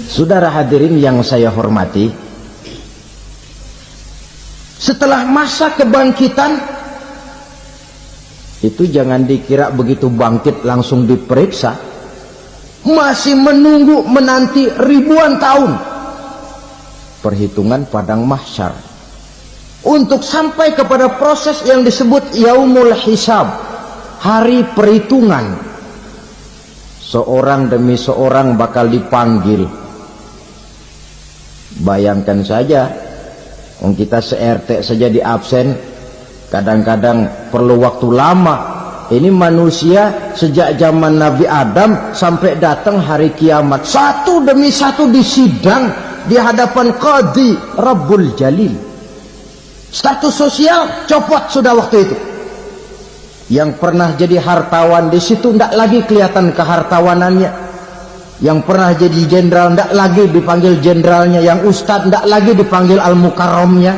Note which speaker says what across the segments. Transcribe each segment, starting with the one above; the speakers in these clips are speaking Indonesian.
Speaker 1: Saudara hadirin yang saya hormati, setelah masa kebangkitan itu jangan dikira begitu bangkit langsung diperiksa, masih menunggu menanti ribuan tahun perhitungan padang mahsyar untuk sampai kepada proses yang disebut yaumul hisab, hari perhitungan. Seorang demi seorang bakal dipanggil. Bayangkan saja, kita se-RT saja di absen, kadang-kadang perlu waktu lama. Ini manusia sejak zaman Nabi Adam sampai datang hari kiamat, satu demi satu disidang di hadapan Qadhi Rabbul Jalil. Status sosial copot sudah waktu itu. Yang pernah jadi hartawan di situ tidak lagi kelihatan kehartawanannya. Yang pernah jadi jenderal tidak lagi dipanggil jenderalnya. Yang ustadz tidak lagi dipanggil al-mukarramnya.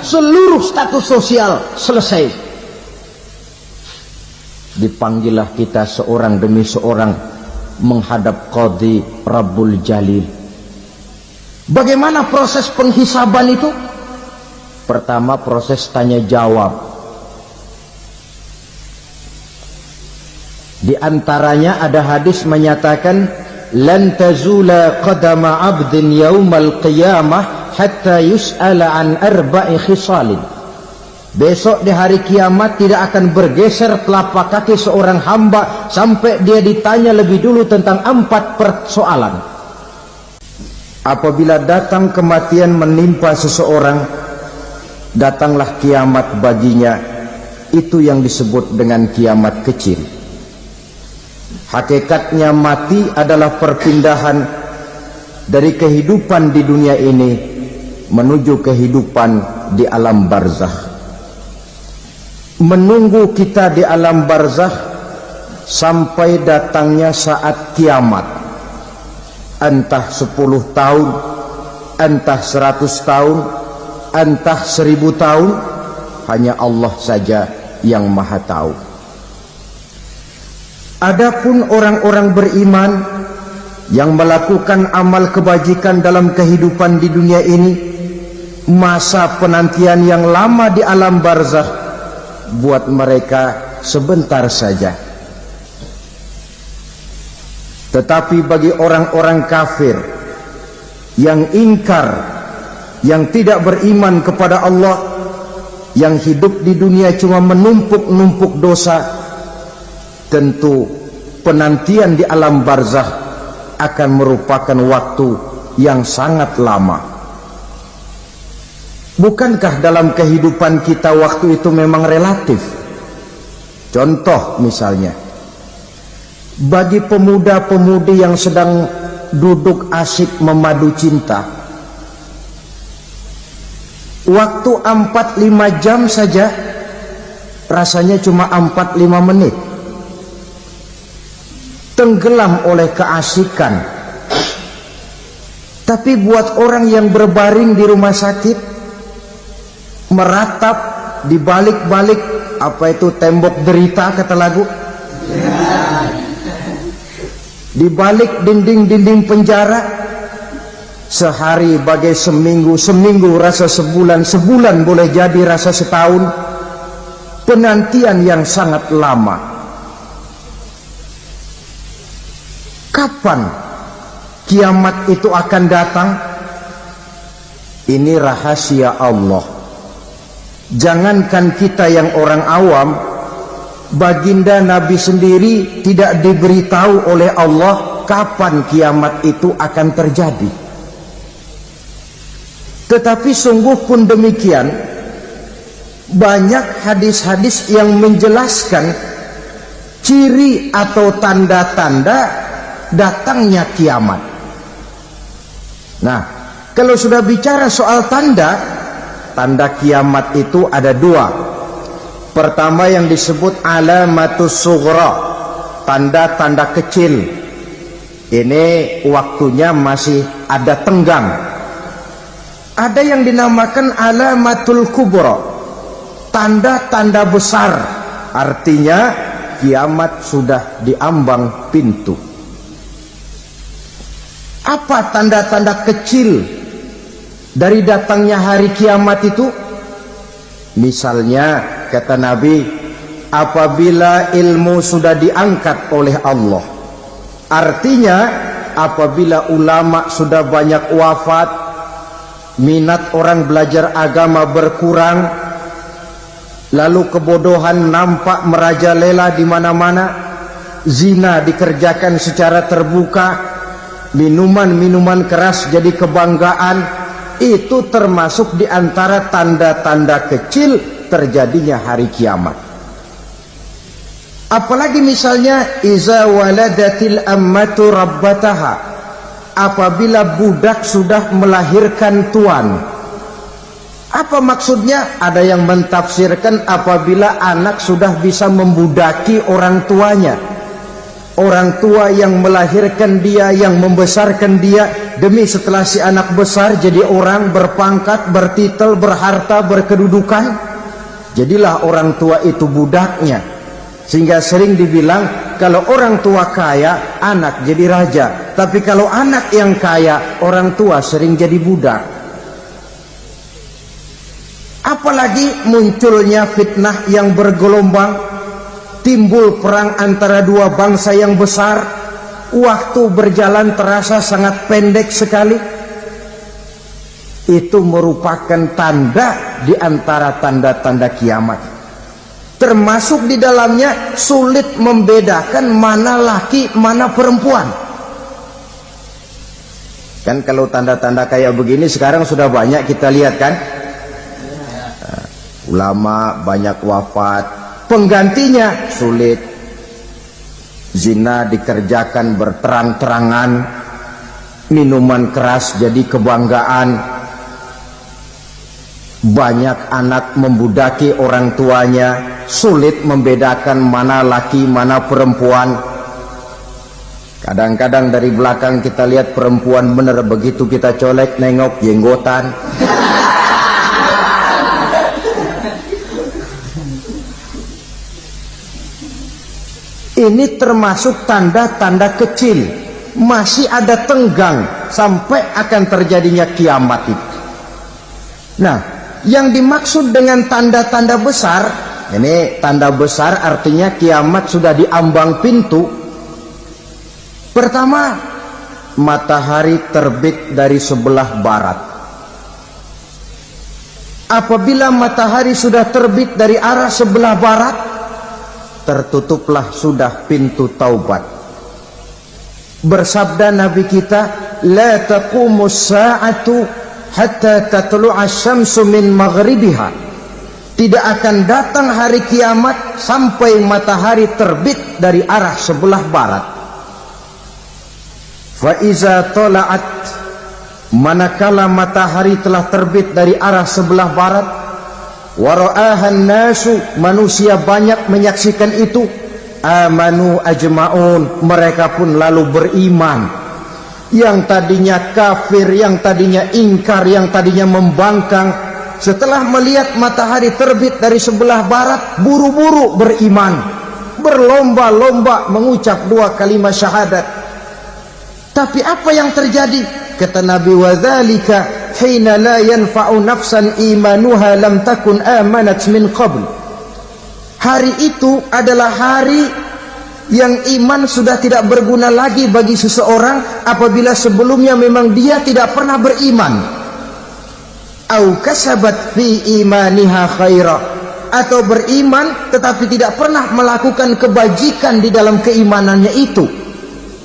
Speaker 1: Seluruh status sosial selesai. Dipanggillah kita seorang demi seorang menghadap Qadhi Rabbul Jalil. Bagaimana proses penghisaban itu? Pertama, proses tanya jawab. Di antaranya ada hadis menyatakan lan tazula qadama 'abdin yaumal qiyamah hatta yus'ala an arba'i khisalin. Besok di hari kiamat tidak akan bergeser telapak kaki seorang hamba sampai dia ditanya lebih dulu tentang 4 persoalan. Apabila datang kematian menimpa seseorang, datanglah kiamat baginya. Itu yang disebut dengan kiamat kecil. Hakikatnya mati adalah perpindahan dari kehidupan di dunia ini menuju kehidupan di alam barzakh. Menunggu kita di alam barzakh sampai datangnya saat kiamat, entah 10 tahun, entah 100 tahun, entah 1000 tahun, hanya Allah saja yang maha tahu. Adapun orang-orang beriman yang melakukan amal kebajikan dalam kehidupan di dunia ini, masa penantian yang lama di alam barzakh buat mereka sebentar saja. Tetapi bagi orang-orang kafir yang ingkar, yang tidak beriman kepada Allah, yang hidup di dunia cuma menumpuk-numpuk dosa, tentu penantian di alam barzakh akan merupakan waktu yang sangat lama. Bukankah dalam kehidupan kita waktu itu memang relatif? Contoh misalnya, bagi pemuda-pemudi yang sedang duduk asyik memadu cinta, waktu 4-5 jam saja rasanya cuma 4-5 menit. Tenggelam oleh keasikan. Tapi buat orang yang berbaring di rumah sakit, meratap di balik-balik apa itu tembok derita kata lagu, di balik dinding-dinding penjara, sehari bagai seminggu, seminggu rasa sebulan, sebulan boleh jadi rasa setahun. Penantian yang sangat lama. Kapan kiamat itu akan datang? Ini rahasia Allah. Jangankan kita yang orang awam, baginda Nabi sendiri tidak diberitahu oleh Allah kapan kiamat itu akan terjadi. Tetapi sungguh pun demikian, banyak hadis-hadis yang menjelaskan ciri atau tanda-tanda datangnya kiamat. Nah, kalau sudah bicara soal tanda kiamat itu ada 2. Pertama yang disebut alamatus sughra, tanda-tanda kecil. Ini waktunya masih ada tenggang. Ada yang dinamakan alamatul kubra, tanda-tanda besar, artinya kiamat sudah diambang pintu. Apa tanda-tanda kecil dari datangnya hari kiamat itu? Misalnya kata Nabi, apabila ilmu sudah diangkat oleh Allah, artinya apabila ulama sudah banyak wafat, minat orang belajar agama berkurang, lalu kebodohan nampak merajalela di mana-mana, zina dikerjakan secara terbuka, minuman-minuman keras jadi kebanggaan, itu termasuk di antara tanda-tanda kecil terjadinya hari kiamat. Apalagi misalnya iza waladatil ammatu rabbataha, apabila budak sudah melahirkan tuan. Apa maksudnya? Ada yang mentafsirkan apabila anak sudah bisa membudaki orang tuanya. Orang tua yang melahirkan dia, yang membesarkan dia, demi setelah si anak besar jadi orang berpangkat, bertitel, berharta, berkedudukan, jadilah orang tua itu budaknya. Sehingga sering dibilang kalau orang tua kaya, anak jadi raja. Tapi kalau anak yang kaya, orang tua sering jadi budak. Apalagi munculnya fitnah yang bergelombang, timbul perang antara dua bangsa yang besar, waktu berjalan terasa sangat pendek sekali. Itu merupakan tanda di antara tanda-tanda kiamat. Termasuk di dalamnya sulit membedakan mana laki, mana perempuan. Kan kalau tanda-tanda kayak begini sekarang sudah banyak kita lihat kan. Ulama banyak wafat, penggantinya sulit. Zina dikerjakan berterang-terangan, minuman keras jadi kebanggaan, banyak anak membudaki orang tuanya, sulit membedakan mana laki mana perempuan. Kadang-kadang dari belakang kita lihat perempuan bener, begitu kita colek nengok jenggotan. Ini termasuk tanda-tanda kecil, masih ada tenggang sampai akan terjadinya kiamat itu. Nah, yang dimaksud dengan tanda-tanda besar, ini tanda besar artinya kiamat sudah di ambang pintu. Pertama, matahari terbit dari sebelah barat. Apabila matahari sudah terbit dari arah sebelah barat, tertutuplah sudah pintu taubat. Bersabda Nabi kita, la taqumus sa'atu hatta tatlu'a syamsu min maghribiha. Tidak akan datang hari kiamat sampai matahari terbit dari arah sebelah barat. Fa iza tala'at, manakala matahari telah terbit dari arah sebelah barat, wara'ahan nasu, manusia banyak menyaksikan itu, amanu ajma'un, mereka pun lalu beriman. Yang tadinya kafir, yang tadinya ingkar, yang tadinya membangkang, setelah melihat matahari terbit dari sebelah barat, buru-buru beriman, berlomba-lomba mengucap dua kalimat syahadat. Tapi apa yang terjadi? Kata Nabi, wadzalika hina la yanfa'u nafsan imanuha lam takun amanat min qabl. Hari itu adalah hari yang iman sudah tidak berguna lagi bagi seseorang apabila sebelumnya memang dia tidak pernah beriman. Au kasabat fi imaniha khaira, atau beriman tetapi tidak pernah melakukan kebajikan di dalam keimanannya itu.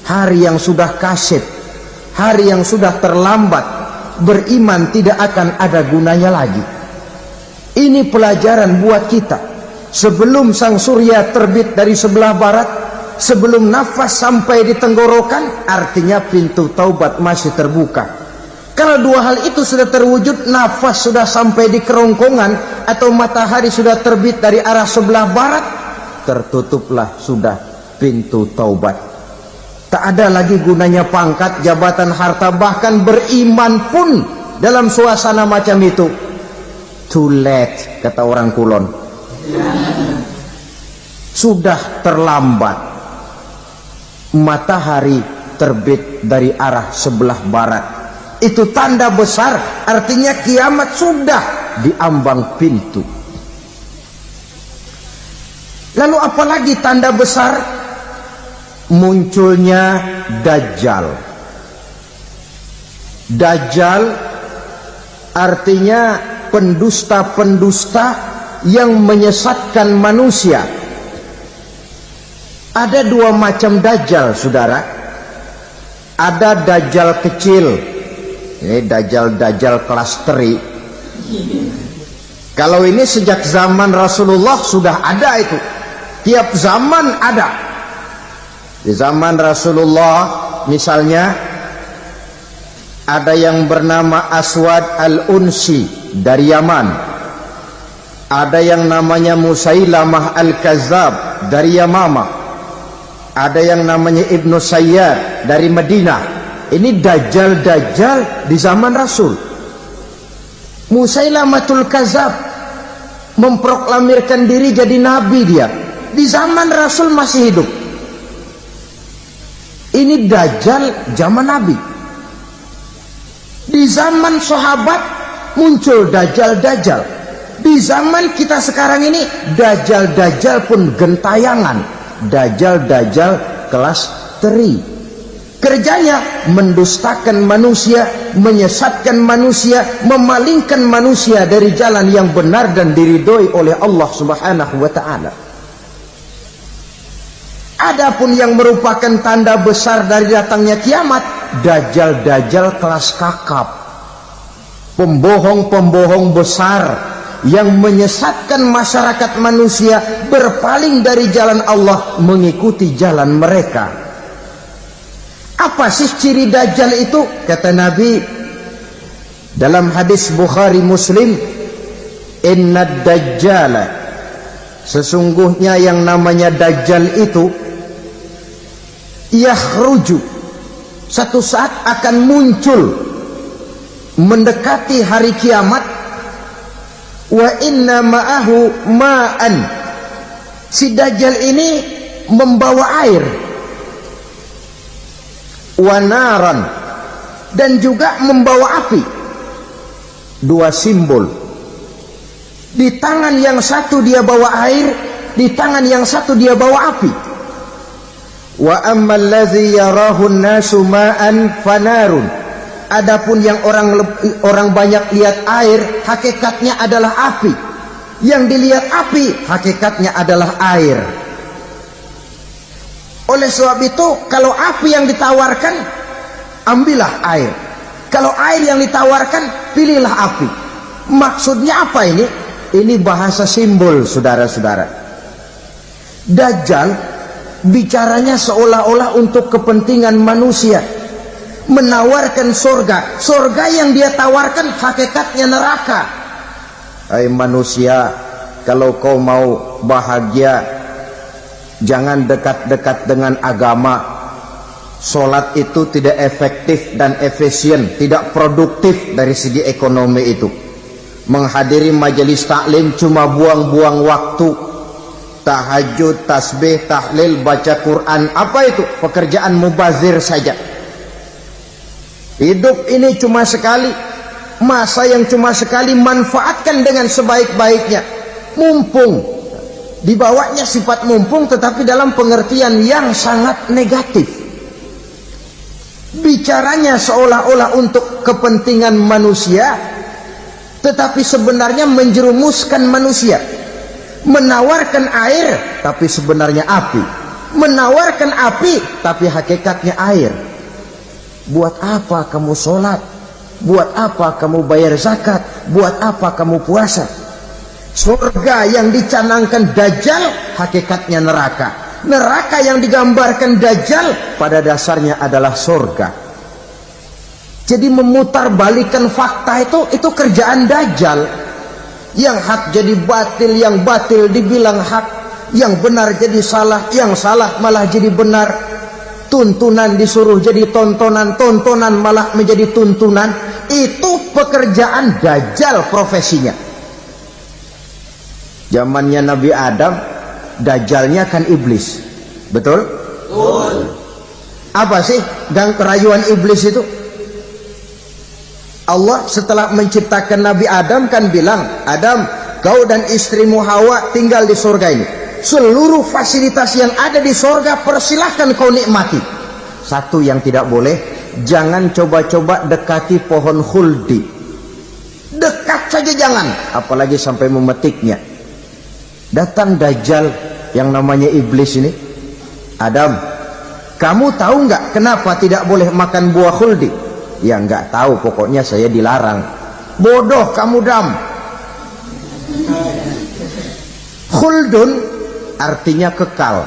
Speaker 1: Hari yang sudah kasib, hari yang sudah terlambat, beriman tidak akan ada gunanya lagi. Ini pelajaran buat kita. Sebelum sang surya terbit dari sebelah barat, sebelum nafas sampai di tenggorokan, artinya pintu taubat masih terbuka. Kalau dua hal itu sudah terwujud, nafas sudah sampai di kerongkongan atau matahari sudah terbit dari arah sebelah barat, tertutuplah sudah pintu taubat. Tak ada lagi gunanya pangkat, jabatan, harta, bahkan beriman pun dalam suasana macam itu too late, kata orang Kulon. Sudah terlambat. Matahari terbit dari arah sebelah barat. Itu tanda besar, artinya kiamat sudah di ambang pintu. Lalu apalagi tanda besar? Munculnya Dajjal. Dajjal artinya pendusta-pendusta yang menyesatkan manusia. Ada dua macam Dajjal, saudara. Ada Dajjal kecil. Ini Dajjal kelas teri. Kalau ini sejak zaman Rasulullah sudah ada itu. Tiap zaman ada. Di zaman Rasulullah misalnya ada yang bernama Aswad al-Unsi dari Yaman. Ada yang namanya Musailamah al-Kazzab dari Yamama. Ada yang namanya Ibnu Sayyad dari Madinah. Ini Dajjal di zaman Rasul. Musailamatul Kazzab memproklamirkan diri jadi nabi dia. Di zaman Rasul masih hidup. Ini Dajjal zaman Nabi. Di zaman sahabat muncul Dajjal. Di zaman kita sekarang ini Dajjal pun gentayangan. Dajjal kelas teri. Kerjanya mendustakan manusia, menyesatkan manusia, memalingkan manusia dari jalan yang benar dan diridhoi oleh Allah Subhanahu wa taala. Adapun yang merupakan tanda besar dari datangnya kiamat, Dajjal kelas kakap. Pembohong-pembohong besar yang menyesatkan masyarakat manusia berpaling dari jalan Allah mengikuti jalan mereka. Apa sih ciri Dajjal itu? Kata Nabi dalam hadis Bukhari Muslim, "Innad Dajjala", sesungguhnya yang namanya Dajjal itu yakhruju, satu saat akan muncul mendekati hari kiamat. Wa inna ma'ahu ma'an, si Dajjal ini membawa air. Wa naran, dan juga membawa api. Dua simbol. Di tangan yang satu dia bawa air, di tangan yang satu dia bawa api. Wa ammal ladzi yarahu an-nasu ma'an fanarun, adapun yang orang banyak lihat air, hakikatnya adalah api. Yang dilihat api, hakikatnya adalah air. Oleh sebab itu, kalau api yang ditawarkan, ambillah air. Kalau air yang ditawarkan, pilihlah api. Maksudnya apa ini? Ini bahasa simbol, saudara-saudara. Dajjal bicaranya seolah-olah untuk kepentingan manusia, menawarkan surga. Surga yang dia tawarkan hakikatnya neraka. Hai manusia, kalau kau mau bahagia, jangan dekat-dekat dengan agama. Solat itu tidak efektif dan efisien, tidak produktif dari segi ekonomi itu. Menghadiri majelis taklim cuma buang-buang waktu. Tahajud, tasbih, tahlil, baca Quran, apa itu? Pekerjaan mubazir saja. Hidup ini cuma sekali, masa yang cuma sekali, manfaatkan dengan sebaik-baiknya. Mumpung, dibawanya sifat mumpung, tetapi dalam pengertian yang sangat negatif. Bicaranya seolah-olah untuk kepentingan manusia, tetapi sebenarnya menjerumuskan manusia. Menawarkan air, tapi sebenarnya api. Menawarkan api, tapi hakikatnya air. Buat apa kamu sholat? Buat apa kamu bayar zakat? Buat apa kamu puasa? Surga yang dicanangkan Dajjal, hakikatnya neraka. Neraka yang digambarkan Dajjal, pada dasarnya adalah surga. Jadi memutarbalikkan fakta itu kerjaan Dajjal. Yang hak jadi batil, yang batil dibilang hak, yang benar jadi salah, yang salah malah jadi benar. Tuntunan disuruh jadi tontonan, tontonan malah menjadi tuntunan. Itu pekerjaan Dajjal profesinya. Zamannya Nabi Adam, Dajjalnya kan iblis. Betul? Betul. Apa sih rayuan iblis itu? Allah setelah menciptakan Nabi Adam kan bilang, Adam, kau dan istrimu Hawa tinggal di surga ini. Seluruh fasilitas yang ada di surga persilahkan kau nikmati. Satu yang tidak boleh, jangan coba-coba dekati pohon khuldi. Dekat saja jangan, apalagi sampai memetiknya. Datang Dajjal yang namanya iblis ini. Adam, kamu tahu nggak kenapa tidak boleh makan buah khuldi? Ya nggak tahu, pokoknya saya dilarang. Bodoh kamu, Dam. Khuldun artinya kekal.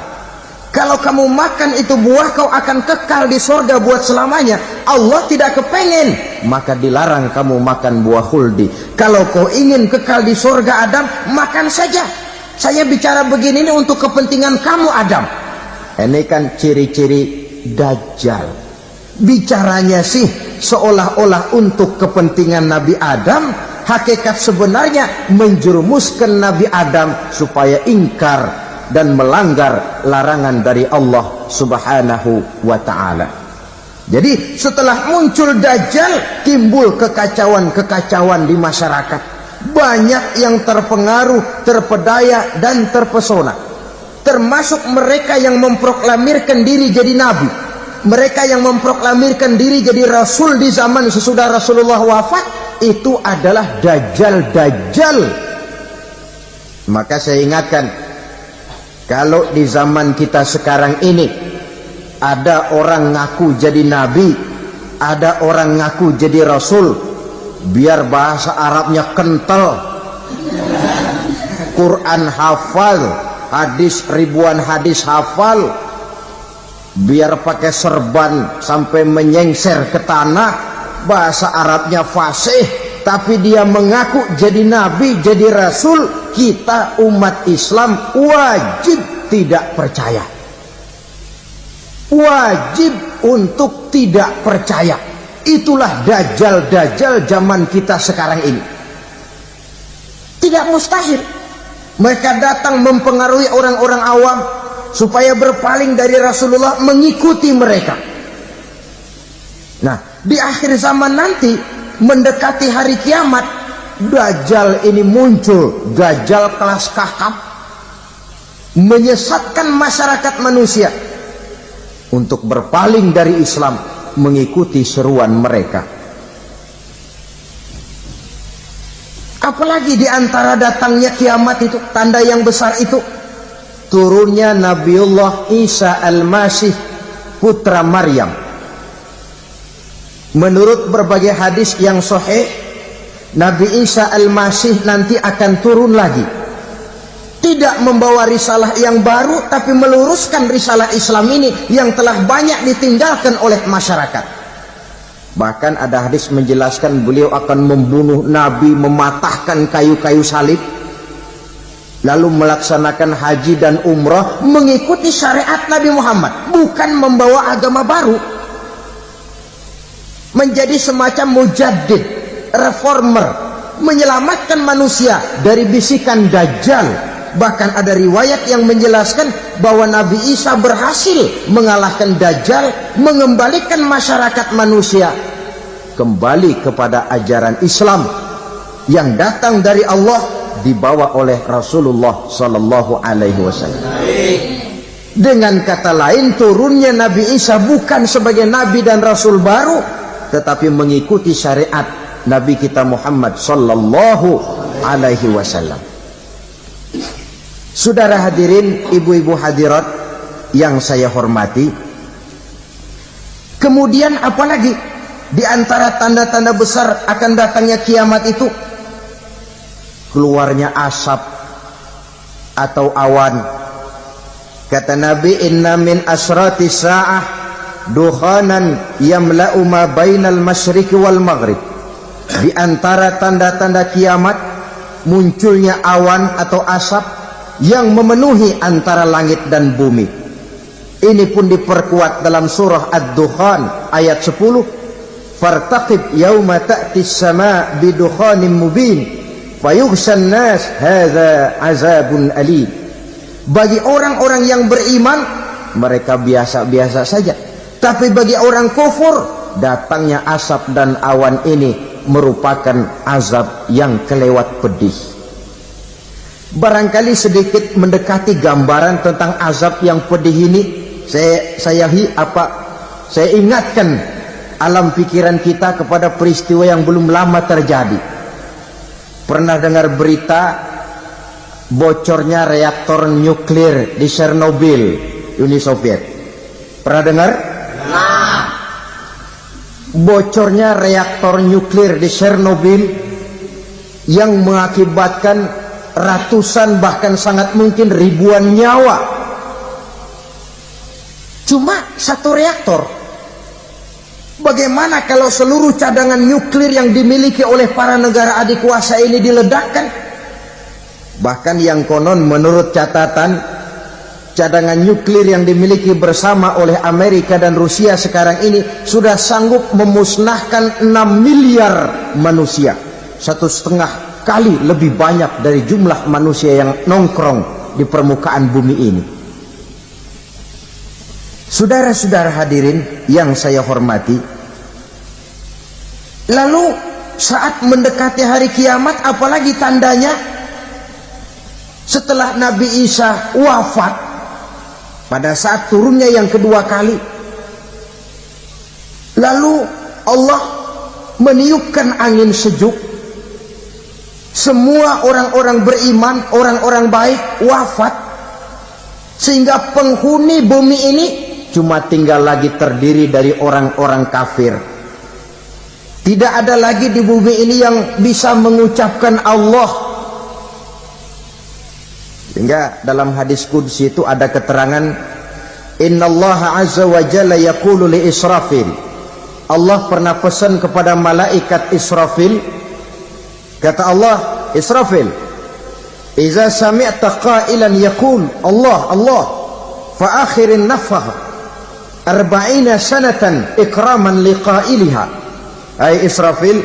Speaker 1: Kalau kamu makan itu buah, kau akan kekal di surga buat selamanya. Allah tidak kepengen, maka dilarang kamu makan buah khuldi. Kalau kau ingin kekal di surga, Adam, makan saja. Saya bicara begini ini untuk kepentingan kamu, Adam. Ini kan ciri-ciri Dajjal. Bicaranya sih seolah-olah untuk kepentingan Nabi Adam, hakikat sebenarnya menjerumuskan Nabi Adam supaya ingkar dan melanggar larangan dari Allah Subhanahu wa ta'ala. Jadi setelah muncul Dajjal, timbul kekacauan-kekacauan di masyarakat. Banyak yang terpengaruh, terpedaya dan terpesona, termasuk mereka yang memproklamirkan diri jadi nabi. Mereka yang memproklamirkan diri jadi rasul di zaman sesudah Rasulullah wafat, itu adalah Dajjal-Dajjal. Maka saya ingatkan, kalau di zaman kita sekarang ini ada orang ngaku jadi nabi, ada orang ngaku jadi rasul, biar bahasa Arabnya kental, Quran hafal, hadis ribuan hadis hafal, biar pakai serban sampai menyengser ke tanah, bahasa Arabnya fasih, tapi dia mengaku jadi nabi, jadi rasul, kita umat Islam wajib tidak percaya. Wajib untuk tidak percaya. Itulah Dajjal-Dajjal zaman kita sekarang ini. Tidak mustahil mereka datang mempengaruhi orang-orang awam supaya berpaling dari Rasulullah, mengikuti mereka. Nah, di akhir zaman nanti, mendekati hari kiamat, Dajjal ini muncul. Dajjal kelas kakap, menyesatkan masyarakat manusia untuk berpaling dari Islam, mengikuti seruan mereka. Apalagi di antara datangnya kiamat itu, tanda yang besar itu, turunnya Nabiullah Isa Al-Masih, putra Maryam. Menurut berbagai hadis yang sahih, Nabi Isa Al-Masih nanti akan turun lagi. Tidak membawa risalah yang baru, tapi meluruskan risalah Islam ini yang telah banyak ditinggalkan oleh masyarakat. Bahkan ada hadis menjelaskan beliau akan membunuh Nabi, mematahkan kayu-kayu salib, lalu melaksanakan haji dan umrah mengikuti syariat Nabi Muhammad, bukan membawa agama baru. Menjadi semacam mujaddid, reformer, menyelamatkan manusia dari bisikan Dajjal. Bahkan ada riwayat yang menjelaskan bahwa Nabi Isa berhasil mengalahkan Dajjal, mengembalikan masyarakat manusia kembali kepada ajaran Islam yang datang dari Allah, dibawa oleh Rasulullah Sallallahu Alaihi Wasallam. Dengan kata lain, turunnya Nabi Isa bukan sebagai Nabi dan Rasul baru, tetapi mengikuti syariat Nabi kita Muhammad Sallallahu Alaihi Wasallam. Saudara hadirin, ibu-ibu hadirat yang saya hormati, kemudian apalagi di antara tanda-tanda besar akan datangnya kiamat itu? Keluarnya asap atau awan. Kata Nabi, inna min asrati sa'ah dukhanan yamla'u ma bainal masyriqi wal maghrib. Di antara tanda-tanda kiamat, munculnya awan atau asap yang memenuhi antara langit dan bumi. Ini pun diperkuat dalam surah Ad-Dukhan ayat 10. Fartaqib yauma ta'ti as-sama' bidukhanin mubin fayughshan nas hadza azabun alim. Bagi orang-orang yang beriman, mereka biasa-biasa saja. Tapi bagi orang kufur, datangnya asap dan awan ini merupakan azab yang kelewat pedih. Barangkali sedikit mendekati gambaran tentang azab yang pedih ini, saya ingatkan alam pikiran kita kepada peristiwa yang belum lama terjadi. Pernah dengar berita bocornya reaktor nuklir di Chernobyl, Uni Soviet? Pernah dengar? Nah, bocornya reaktor nuklir di Chernobyl yang mengakibatkan ratusan bahkan sangat mungkin ribuan nyawa. Cuma satu reaktor. Bagaimana kalau seluruh cadangan nuklir yang dimiliki oleh para negara adik kuasa ini diledakkan? Bahkan yang konon menurut catatan, cadangan nuklir yang dimiliki bersama oleh Amerika dan Rusia sekarang ini sudah sanggup memusnahkan 6 miliar manusia. 1,5 kali lebih banyak dari jumlah manusia yang nongkrong di permukaan bumi ini. Saudara-saudara hadirin yang saya hormati, lalu saat mendekati hari kiamat, apalagi tandanya setelah Nabi Isa wafat pada saat turunnya yang kedua kali, lalu Allah meniupkan angin sejuk, semua orang-orang beriman, orang-orang baik wafat, sehingga penghuni bumi ini cuma tinggal lagi terdiri dari orang-orang kafir. Tidak ada lagi di bumi ini yang bisa mengucapkan Allah. Sehingga dalam hadis qudsi itu ada keterangan, innallaha azza wa jalla yaqulu li Israfil. Allah pernah pesan kepada malaikat Israfil, kata Allah, Israfil, iza sami'ta qailan yaqul Allah Allah fa akhirin nafah 40 sanatan ikraman liqailiha. Hai Israfil,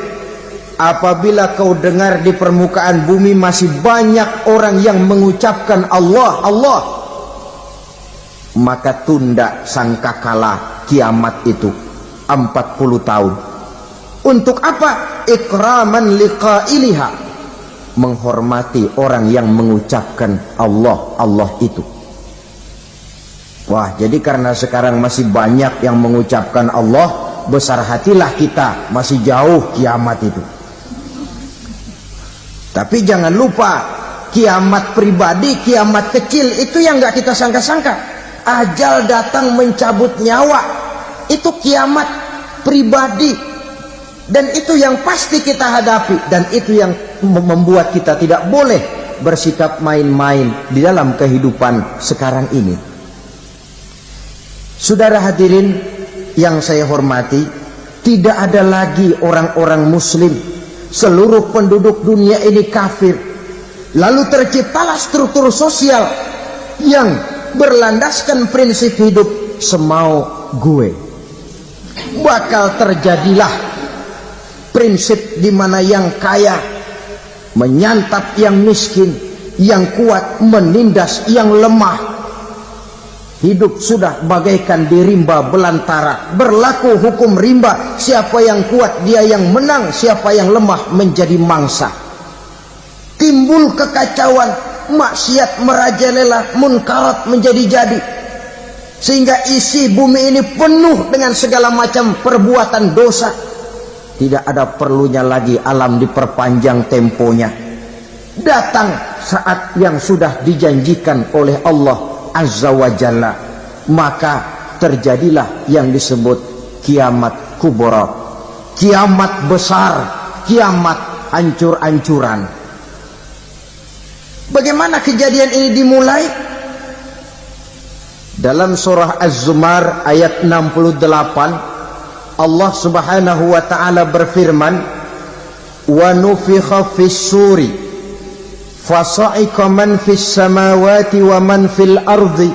Speaker 1: apabila kau dengar di permukaan bumi masih banyak orang yang mengucapkan Allah Allah, maka tunda sangkakala kiamat itu 40 tahun. Untuk apa? Ikraman liqailiha, menghormati orang yang mengucapkan Allah Allah itu. Wah, jadi karena sekarang masih banyak yang mengucapkan Allah, besar hatilah kita, masih jauh kiamat itu. Tapi jangan lupa, kiamat pribadi, kiamat kecil itu yang gak kita sangka-sangka. Ajal datang mencabut nyawa, itu kiamat pribadi, dan itu yang pasti kita hadapi, dan itu yang membuat kita tidak boleh bersikap main-main di dalam kehidupan sekarang ini. Saudara hadirin yang saya hormati, tidak ada lagi orang-orang muslim, seluruh penduduk dunia ini kafir. Lalu terciptalah struktur sosial yang berlandaskan prinsip hidup semau gue. Bakal terjadilah prinsip di mana yang kaya menyantap yang miskin, yang kuat menindas yang lemah. Hidup sudah bagaikan di rimba belantara, berlaku hukum rimba, siapa yang kuat dia yang menang, siapa yang lemah menjadi mangsa. Timbul kekacauan, maksiat merajalela, munkarat menjadi-jadi, sehingga isi bumi ini penuh dengan segala macam perbuatan dosa. Tidak ada perlunya lagi alam diperpanjang temponya. Datang saat yang sudah dijanjikan oleh Allah Azza wa Jalla, maka terjadilah yang disebut kiamat kubra, kiamat besar, kiamat hancur-hancuran. Bagaimana kejadian ini dimulai? Dalam surah Az-Zumar ayat 68, Allah Subhanahu wa taala berfirman, wa nufikha fis-suri fasa'iqa man fis samawati wa man fil ardi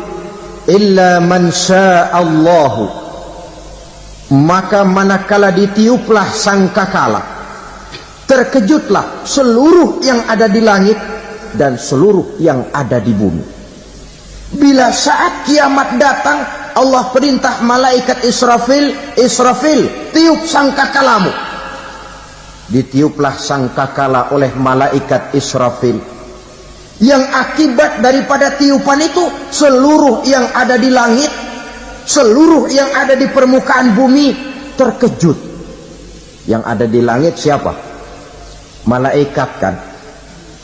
Speaker 1: illa man sya'allahu. Maka manakala ditiuplah sangkakala, terkejutlah seluruh yang ada di langit dan seluruh yang ada di bumi. Bila saat kiamat datang, Allah perintah malaikat Israfil, Israfil, tiup sangkakalamu. Ditiuplah sangkakala oleh malaikat Israfil. Yang akibat daripada tiupan itu, seluruh yang ada di langit, seluruh yang ada di permukaan bumi terkejut. Yang ada di langit siapa? Malaikat kan.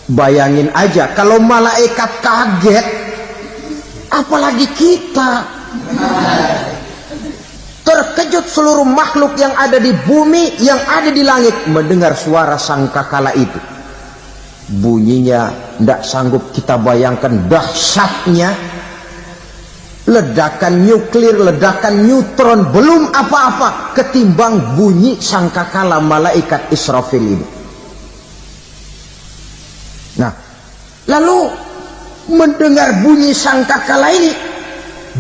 Speaker 1: Bayangin aja kalau malaikat kaget, apalagi kita. Terkejut seluruh makhluk yang ada di bumi, yang ada di langit mendengar suara sangkakala itu. Bunyinya tidak sanggup kita bayangkan dahsyatnya. Ledakan nuklir, ledakan neutron, belum apa-apa ketimbang bunyi sangkakala malaikat Israfil ini. Nah, lalu mendengar bunyi sangkakala ini,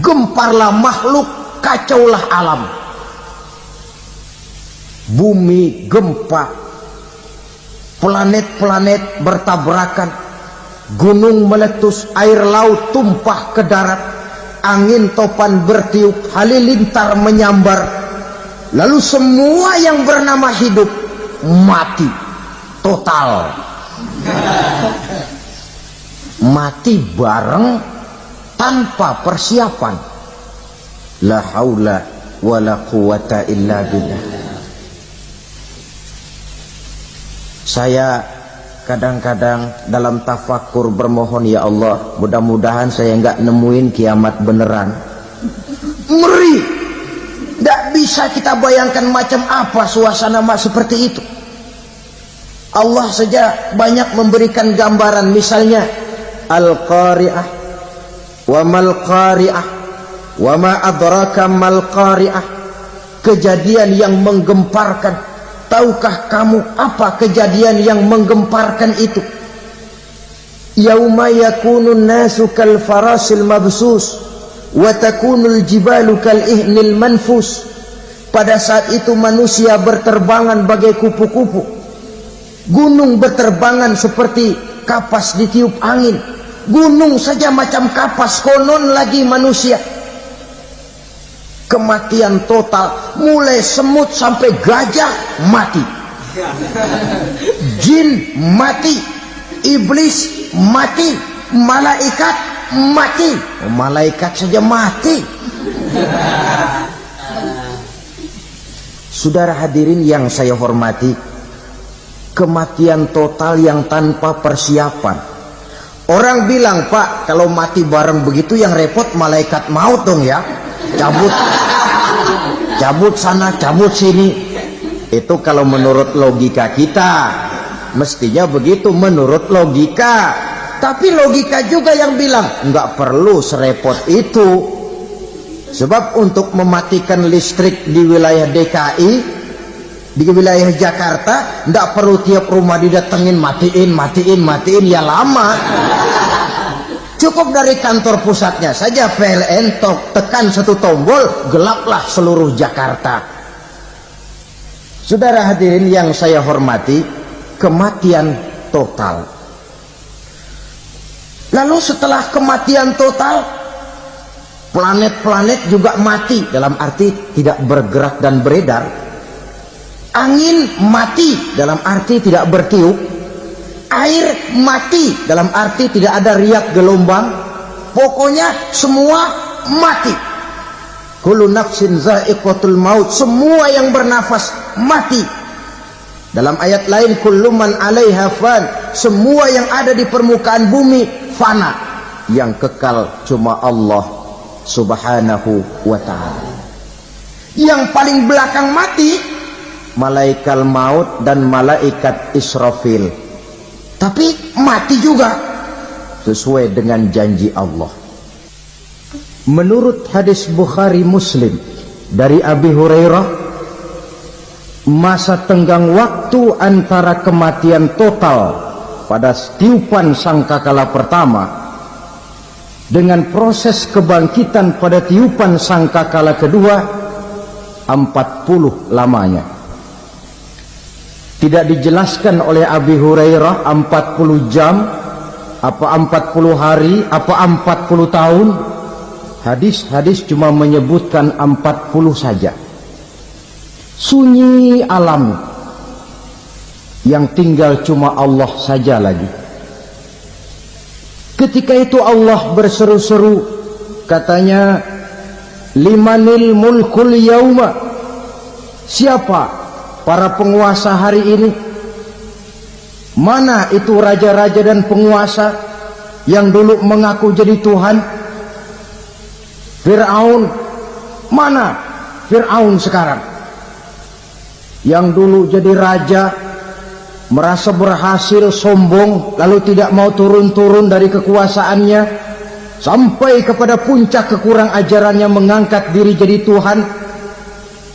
Speaker 1: gemparlah makhluk, kacaulah alam. Bumi gempa, planet-planet bertabrakan, gunung meletus, air laut tumpah ke darat, angin topan bertiup, halilintar menyambar. Lalu semua yang bernama hidup mati total. Mati bareng tanpa persiapan. La haula wala quwata illa billah. Saya kadang-kadang dalam tafakur bermohon, ya Allah, mudah-mudahan saya enggak nemuin kiamat beneran. Ngeri. Tidak bisa kita bayangkan macam apa suasana seperti itu. Allah saja banyak memberikan gambaran, misalnya Al-Qari'ah, wa mal qari'ah, wa ma adraka mal qari'ah. Kejadian yang menggemparkan. Tahukah kamu apa kejadian yang menggemparkan itu? Yauma yakunun nasu kal farasil mabsus wa takunul jibalu kal ihnil manfus. Pada saat itu manusia berterbangan bagai kupu-kupu, gunung berterbangan seperti kapas ditiup angin. Gunung saja macam kapas, konon lagi manusia. Kematian total, mulai semut sampai gajah mati, jin mati, iblis mati, malaikat mati. Malaikat saja mati. Saudara hadirin yang saya hormati, kematian total yang tanpa persiapan. Orang bilang, Pak, kalau mati bareng begitu yang repot malaikat maut dong ya. Cabut sana, cabut sini. Itu kalau menurut logika kita, mestinya begitu menurut logika. Tapi logika juga yang bilang nggak perlu serepot itu. Sebab untuk mematikan listrik di wilayah DKI, di wilayah Jakarta, nggak perlu tiap rumah didatengin matiin, ya lama. Cukup dari kantor pusatnya saja PLN, tekan satu tombol, gelaplah seluruh Jakarta. Saudara hadirin yang saya hormati, kematian total. Lalu setelah kematian total, planet-planet juga mati, dalam arti tidak bergerak dan beredar. Angin mati, dalam arti tidak bertiup. Air mati, dalam arti tidak ada riak gelombang. Pokoknya semua mati. Kullu nafsin za'iqatul maut, semua yang bernafas mati. Dalam ayat lain, kullu man 'alaiha fan, semua yang ada di permukaan bumi fana. Yang kekal cuma Allah Subhanahu wa ta'ala. Yang paling belakang mati malaikat maut dan malaikat Israfil. Tapi mati juga sesuai dengan janji Allah. Menurut hadis Bukhari Muslim dari Abi Hurairah, masa tenggang waktu antara kematian total pada tiupan sangkakala pertama dengan proses kebangkitan pada tiupan sangkakala kedua 40 lamanya. Tidak dijelaskan oleh Abi Hurairah 40 jam, apa 40 hari, apa 40 tahun. Hadis-hadis cuma menyebutkan 40 saja. Sunyi alam, yang tinggal cuma Allah saja lagi. Ketika itu Allah berseru-seru, katanya, limanil mulkul yauma, siapa para penguasa hari ini? Mana itu raja-raja dan penguasa yang dulu mengaku jadi Tuhan? Fir'aun, mana Fir'aun sekarang? Yang dulu jadi raja, merasa berhasil, sombong, lalu tidak mau turun-turun dari kekuasaannya, sampai kepada puncak kekurang ajarannya, mengangkat diri jadi Tuhan.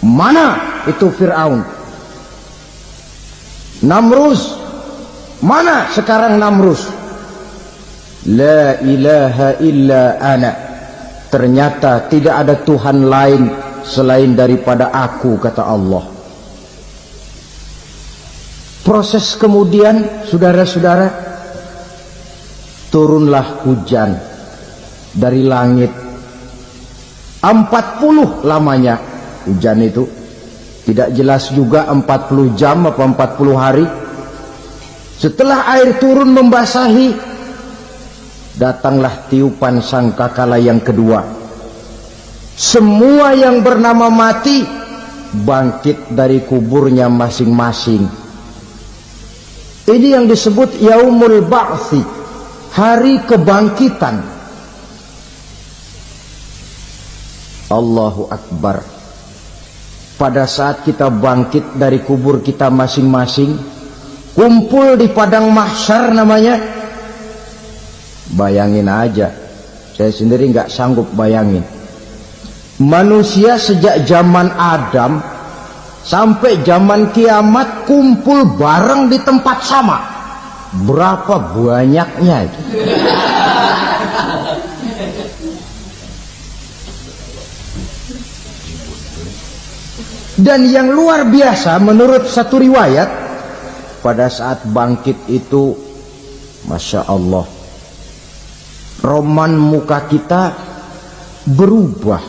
Speaker 1: Mana itu Fir'aun? Namrus, mana sekarang Namrus? La ilaha illa ana, ternyata tidak ada Tuhan lain selain daripada aku, kata Allah. Proses kemudian, saudara-saudara, turunlah hujan dari langit. 40 lamanya hujan itu, tidak jelas juga 40 jam apa 40 hari. Setelah air turun membasahi, datanglah tiupan sangkakala yang kedua. Semua yang bernama mati bangkit dari kuburnya masing-masing. Ini yang disebut Yaumul Ba'thi, hari kebangkitan. Allahu Akbar. Pada saat kita bangkit dari kubur kita masing-masing, kumpul di padang mahsyar namanya. Bayangin aja, saya sendiri nggak sanggup bayangin. Manusia sejak zaman Adam sampai zaman kiamat kumpul bareng di tempat sama. Berapa banyaknya itu? Dan yang luar biasa, menurut satu riwayat, pada saat bangkit itu, Masya Allah, roman muka kita berubah,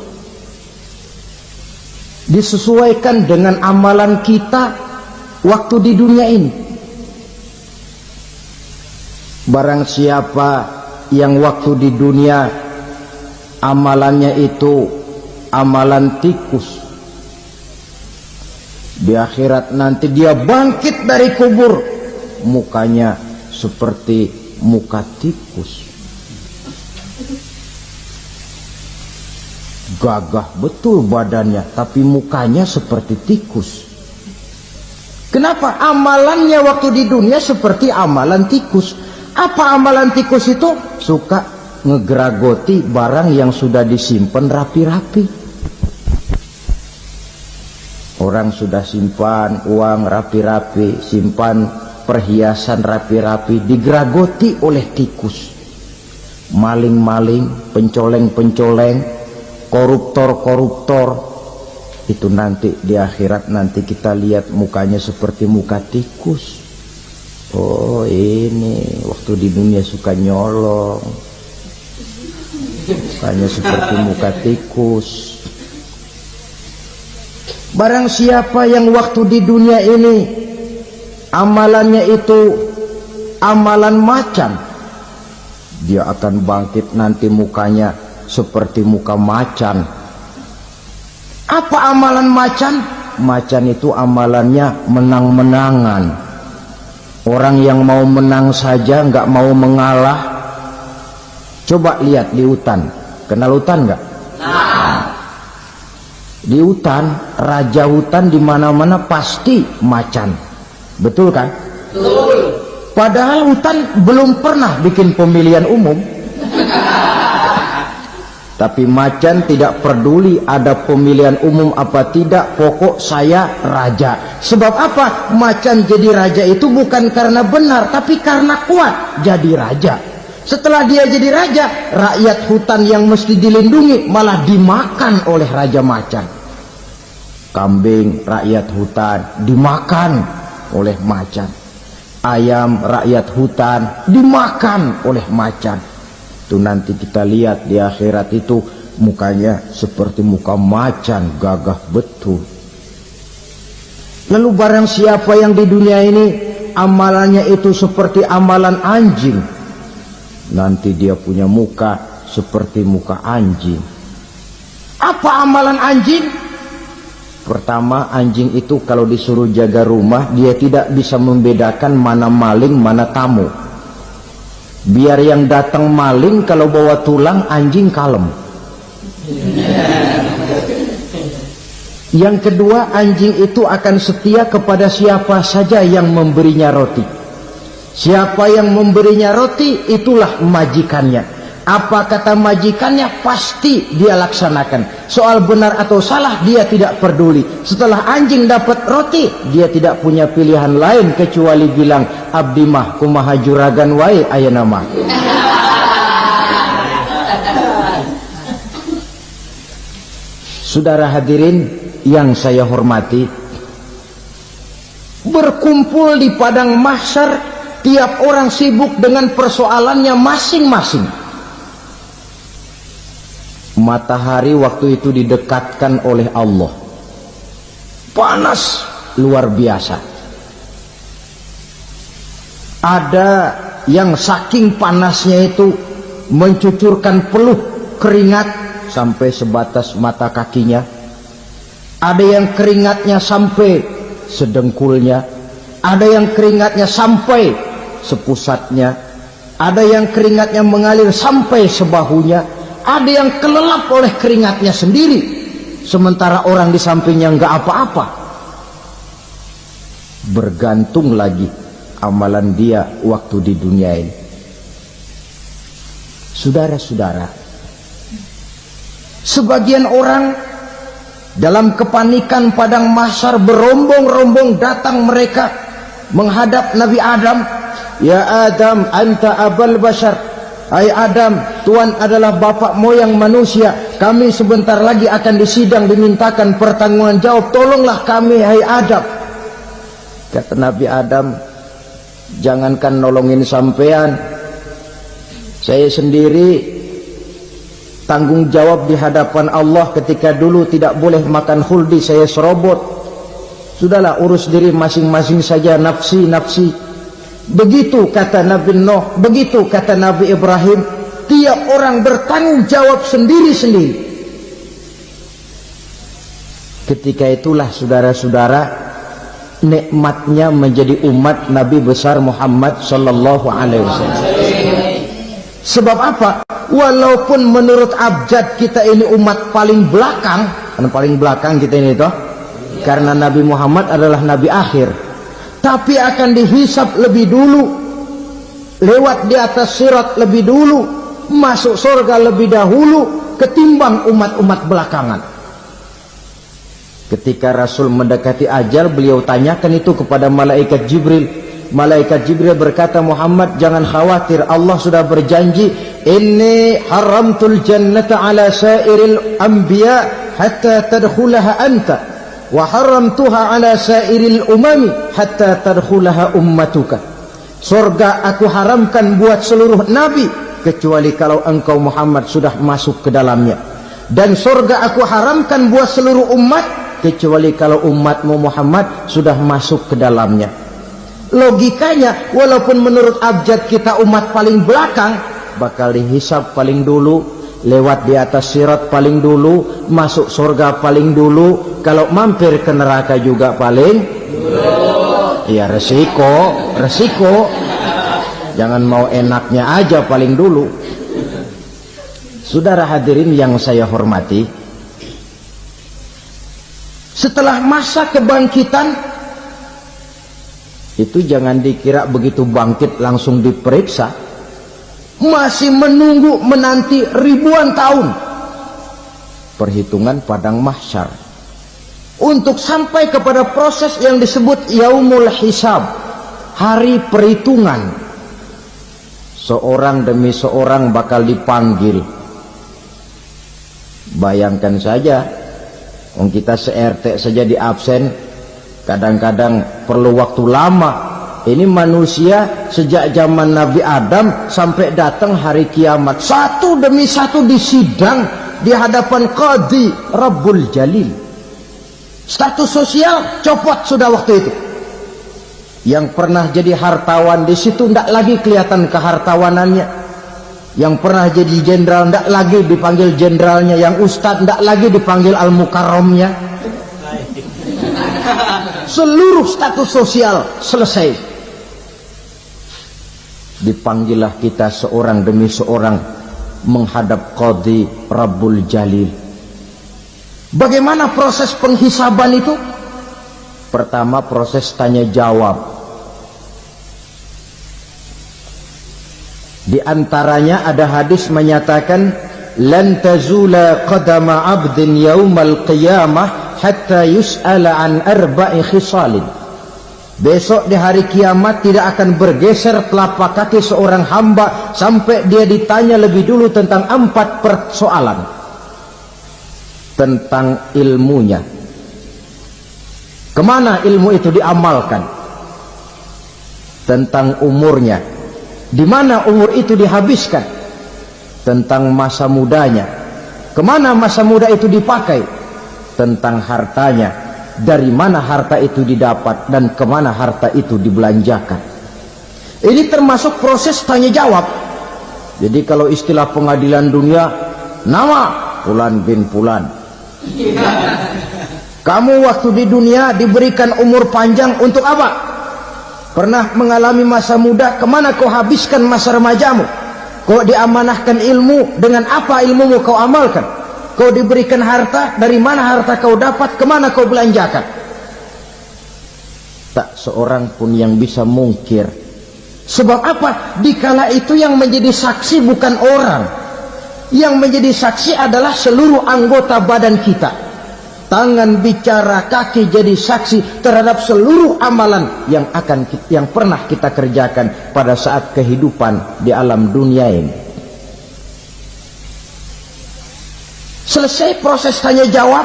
Speaker 1: disesuaikan dengan amalan kita waktu di dunia ini. Barang siapa yang waktu di dunia amalannya itu amalan tikus, di akhirat nanti dia bangkit dari kubur, mukanya seperti muka tikus. Gagah betul badannya, tapi mukanya seperti tikus. Kenapa? Amalannya waktu di dunia seperti amalan tikus. Apa amalan tikus itu? Suka ngegeragoti barang yang sudah disimpan rapi-rapi. Orang sudah simpan uang rapi-rapi, simpan perhiasan rapi-rapi, digeragoti oleh tikus. Maling-maling, pencoleng-pencoleng, koruptor-koruptor, itu nanti di akhirat nanti kita lihat mukanya seperti muka tikus. Oh, ini waktu di dunia suka nyolong, mukanya seperti muka tikus. Barang siapa yang waktu di dunia ini amalannya itu amalan macan, dia akan bangkit nanti mukanya seperti muka macan. Apa amalan macan? Macan itu amalannya menang-menangan. Orang yang mau menang saja nggak mau mengalah. Coba lihat di hutan, kenal hutan nggak? Nah. Di hutan, raja hutan di mana-mana pasti macan, betul kan? Betul. Padahal hutan belum pernah bikin pemilihan umum. Tapi macan tidak peduli ada pemilihan umum apa tidak, pokok saya raja. Sebab apa? Macan jadi raja itu bukan karena benar, tapi karena kuat jadi raja. Setelah dia jadi raja, rakyat hutan yang mesti dilindungi malah dimakan oleh raja macan. Kambing rakyat hutan dimakan oleh macan. Ayam rakyat hutan dimakan oleh macan. Itu nanti kita lihat di akhirat itu mukanya seperti muka macan, gagah betul. Lalu barang siapa yang di dunia ini amalannya itu seperti amalan anjing, nanti dia punya muka seperti muka anjing. Apa amalan anjing? Pertama, anjing itu kalau disuruh jaga rumah, dia tidak bisa membedakan mana maling, mana tamu. Biar yang datang maling, kalau bawa tulang, anjing kalem. Yang kedua, anjing itu akan setia kepada siapa saja yang memberinya roti. Siapa yang memberinya roti, itulah majikannya. Apa kata majikannya, pasti dia laksanakan. Soal benar atau salah, dia tidak peduli. Setelah anjing dapat roti, dia tidak punya pilihan lain kecuali bilang, abdi mah kumaha juragan wae ayeuna mah. Saudara hadirin yang saya hormati, berkumpul di padang mahsyar, tiap orang sibuk dengan persoalannya masing-masing. Matahari waktu itu didekatkan oleh Allah, panas luar biasa. Ada yang saking panasnya itu mencucurkan peluh keringat sampai sebatas mata kakinya. Ada yang keringatnya sampai sedengkulnya, ada yang keringatnya sampai sepusatnya, ada yang keringatnya mengalir sampai sebahunya, ada yang kelelap oleh keringatnya sendiri, sementara orang di sampingnya nggak apa-apa. Bergantung lagi amalan dia waktu di dunia ini. Saudara-saudara, sebagian orang dalam kepanikan padang mahsyar berombong-rombong datang mereka menghadap Nabi Adam. Ya Adam, anta abal bashar. Hai Adam, Tuhan adalah bapak moyang manusia. Kami sebentar lagi akan disidang, dimintakan pertanggungan jawab. Tolonglah kami, hai Adam. Kata Nabi Adam, jangankan nolongin sampean, saya sendiri tanggung jawab di hadapan Allah. Ketika dulu tidak boleh makan khuldi, saya serobot. Sudahlah, urus diri masing-masing saja, nafsi. Begitu kata Nabi Nuh, begitu kata Nabi Ibrahim. Tiap orang bertanggung jawab sendiri-sendiri. Ketika itulah saudara-saudara, nikmatnya menjadi umat Nabi besar Muhammad sallallahu alaihi wasallam. Sebab apa? Walaupun menurut abjad kita ini umat paling belakang, kan paling belakang kita ini toh, karena Nabi Muhammad adalah Nabi akhir, tapi akan dihisap lebih dulu, lewat di atas sirat lebih dulu, masuk surga lebih dahulu ketimbang umat-umat belakangan. Ketika Rasul mendekati ajal, beliau tanyakan itu kepada malaikat Jibril. Malaikat Jibril berkata, Muhammad jangan khawatir, Allah sudah berjanji, inni haramtul jannata ala sairil anbiya hatta tadkhulaha anta, wa haramtuha ala sairil umami hatta tadkhulaha ummatuka. Surga aku haramkan buat seluruh nabi kecuali kalau engkau Muhammad sudah masuk ke dalamnya, dan surga aku haramkan buat seluruh umat kecuali kalau umatmu Muhammad sudah masuk ke dalamnya. Logikanya, walaupun menurut abjad kita umat paling belakang, bakal dihisap paling dulu, lewat di atas sirat paling dulu, masuk surga paling dulu, kalau mampir ke neraka juga paling dulu. Ya resiko. Jangan mau enaknya aja paling dulu. Saudara hadirin yang saya hormati, setelah masa kebangkitan itu jangan dikira begitu bangkit langsung diperiksa. Masih menunggu menanti ribuan tahun perhitungan padang mahsyar untuk sampai kepada proses yang disebut yaumul hisab, hari perhitungan. Seorang demi seorang bakal dipanggil. Bayangkan saja, kita se-RT saja di absen, kadang-kadang perlu waktu lama. Ini manusia sejak zaman Nabi Adam sampai datang hari kiamat, satu demi satu disidang, di hadapan Qadhi Rabbul Jalil. Status sosial copot sudah waktu itu. Yang pernah jadi hartawan di situ tidak lagi kelihatan kehartawanannya. Yang pernah jadi jenderal tidak lagi dipanggil jenderalnya. Yang ustadz tidak lagi dipanggil al-mukarramnya. Seluruh status sosial selesai. Dipanggillah kita seorang demi seorang menghadap Qadhi Rabbul Jalil. Bagaimana proses penghisaban itu? Pertama, proses tanya jawab. Di antaranya ada hadis menyatakan, lan tazula qadama 'abdin yaumal qiyamah hatta yus'ala an arba'i khisalin. Besok di hari kiamat tidak akan bergeser telapak kaki seorang hamba sampai dia ditanya lebih dulu tentang 4 persoalan. Tentang ilmunya. Kemana ilmu itu diamalkan? Tentang umurnya. Di mana umur itu dihabiskan? Tentang masa mudanya. Kemana masa muda itu dipakai? Tentang hartanya. Dari mana harta itu didapat dan kemana harta itu dibelanjakan. Ini termasuk proses tanya jawab. Jadi kalau istilah pengadilan dunia, nama Fulan bin Fulan. Kamu waktu di dunia diberikan umur panjang untuk apa? Pernah mengalami masa muda, kemana kau habiskan masa remajamu? Kau diamanahkan ilmu, dengan apa ilmumu kau amalkan? Kau diberikan harta, dari mana harta kau dapat, kemana kau belanjakan? Tak seorang pun yang bisa mungkir. Sebab apa? Dikala itu yang menjadi saksi bukan orang. Yang menjadi saksi adalah seluruh anggota badan kita. Tangan bicara, kaki jadi saksi terhadap seluruh amalan yang pernah kita kerjakan pada saat kehidupan di alam dunia ini. Selesai proses tanya jawab,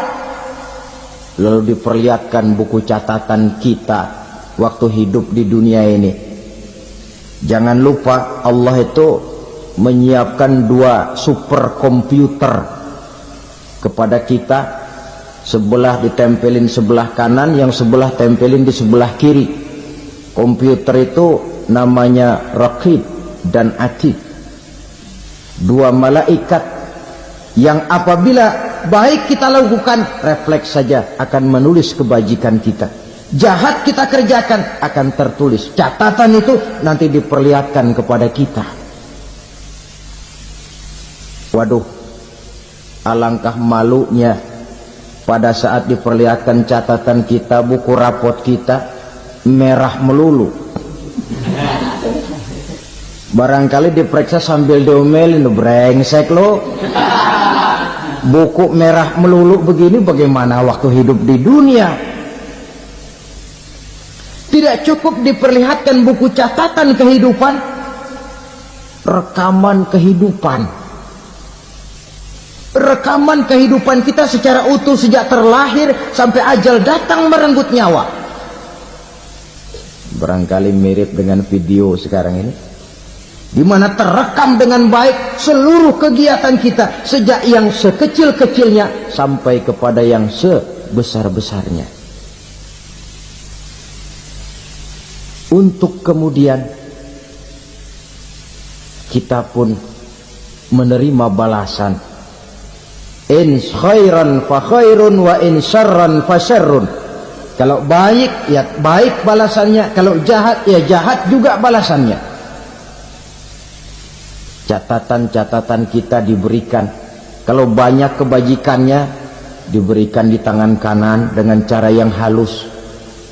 Speaker 1: lalu diperlihatkan buku catatan kita waktu hidup di dunia ini. Jangan lupa Allah itu menyiapkan 2 superkomputer kepada kita. Sebelah ditempelin sebelah kanan, yang sebelah tempelin di sebelah kiri. Komputer itu namanya Raqib dan Atid. 2 malaikat yang apabila baik kita lakukan, refleks saja akan menulis kebajikan kita. Jahat kita kerjakan akan tertulis. Catatan itu nanti diperlihatkan kepada kita. Waduh, alangkah malunya pada saat diperlihatkan catatan kita, buku rapot kita merah melulu. Barangkali diperiksa sambil diomelin, brengsek lo. Buku merah melulu begini, bagaimana waktu hidup di dunia? Tidak cukup diperlihatkan buku catatan kehidupan, rekaman kehidupan. Rekaman kehidupan kita secara utuh sejak terlahir sampai ajal datang merenggut nyawa. Barangkali mirip dengan video sekarang ini, di mana terekam dengan baik seluruh kegiatan kita sejak yang sekecil-kecilnya sampai kepada yang sebesar-besarnya. Untuk kemudian kita pun menerima balasan. In khairan fa khairun wa in syarran fa syarrun. Kalau baik ya baik balasannya, kalau jahat ya jahat juga balasannya. Catatan-catatan kita diberikan. Kalau banyak kebajikannya diberikan di tangan kanan dengan cara yang halus.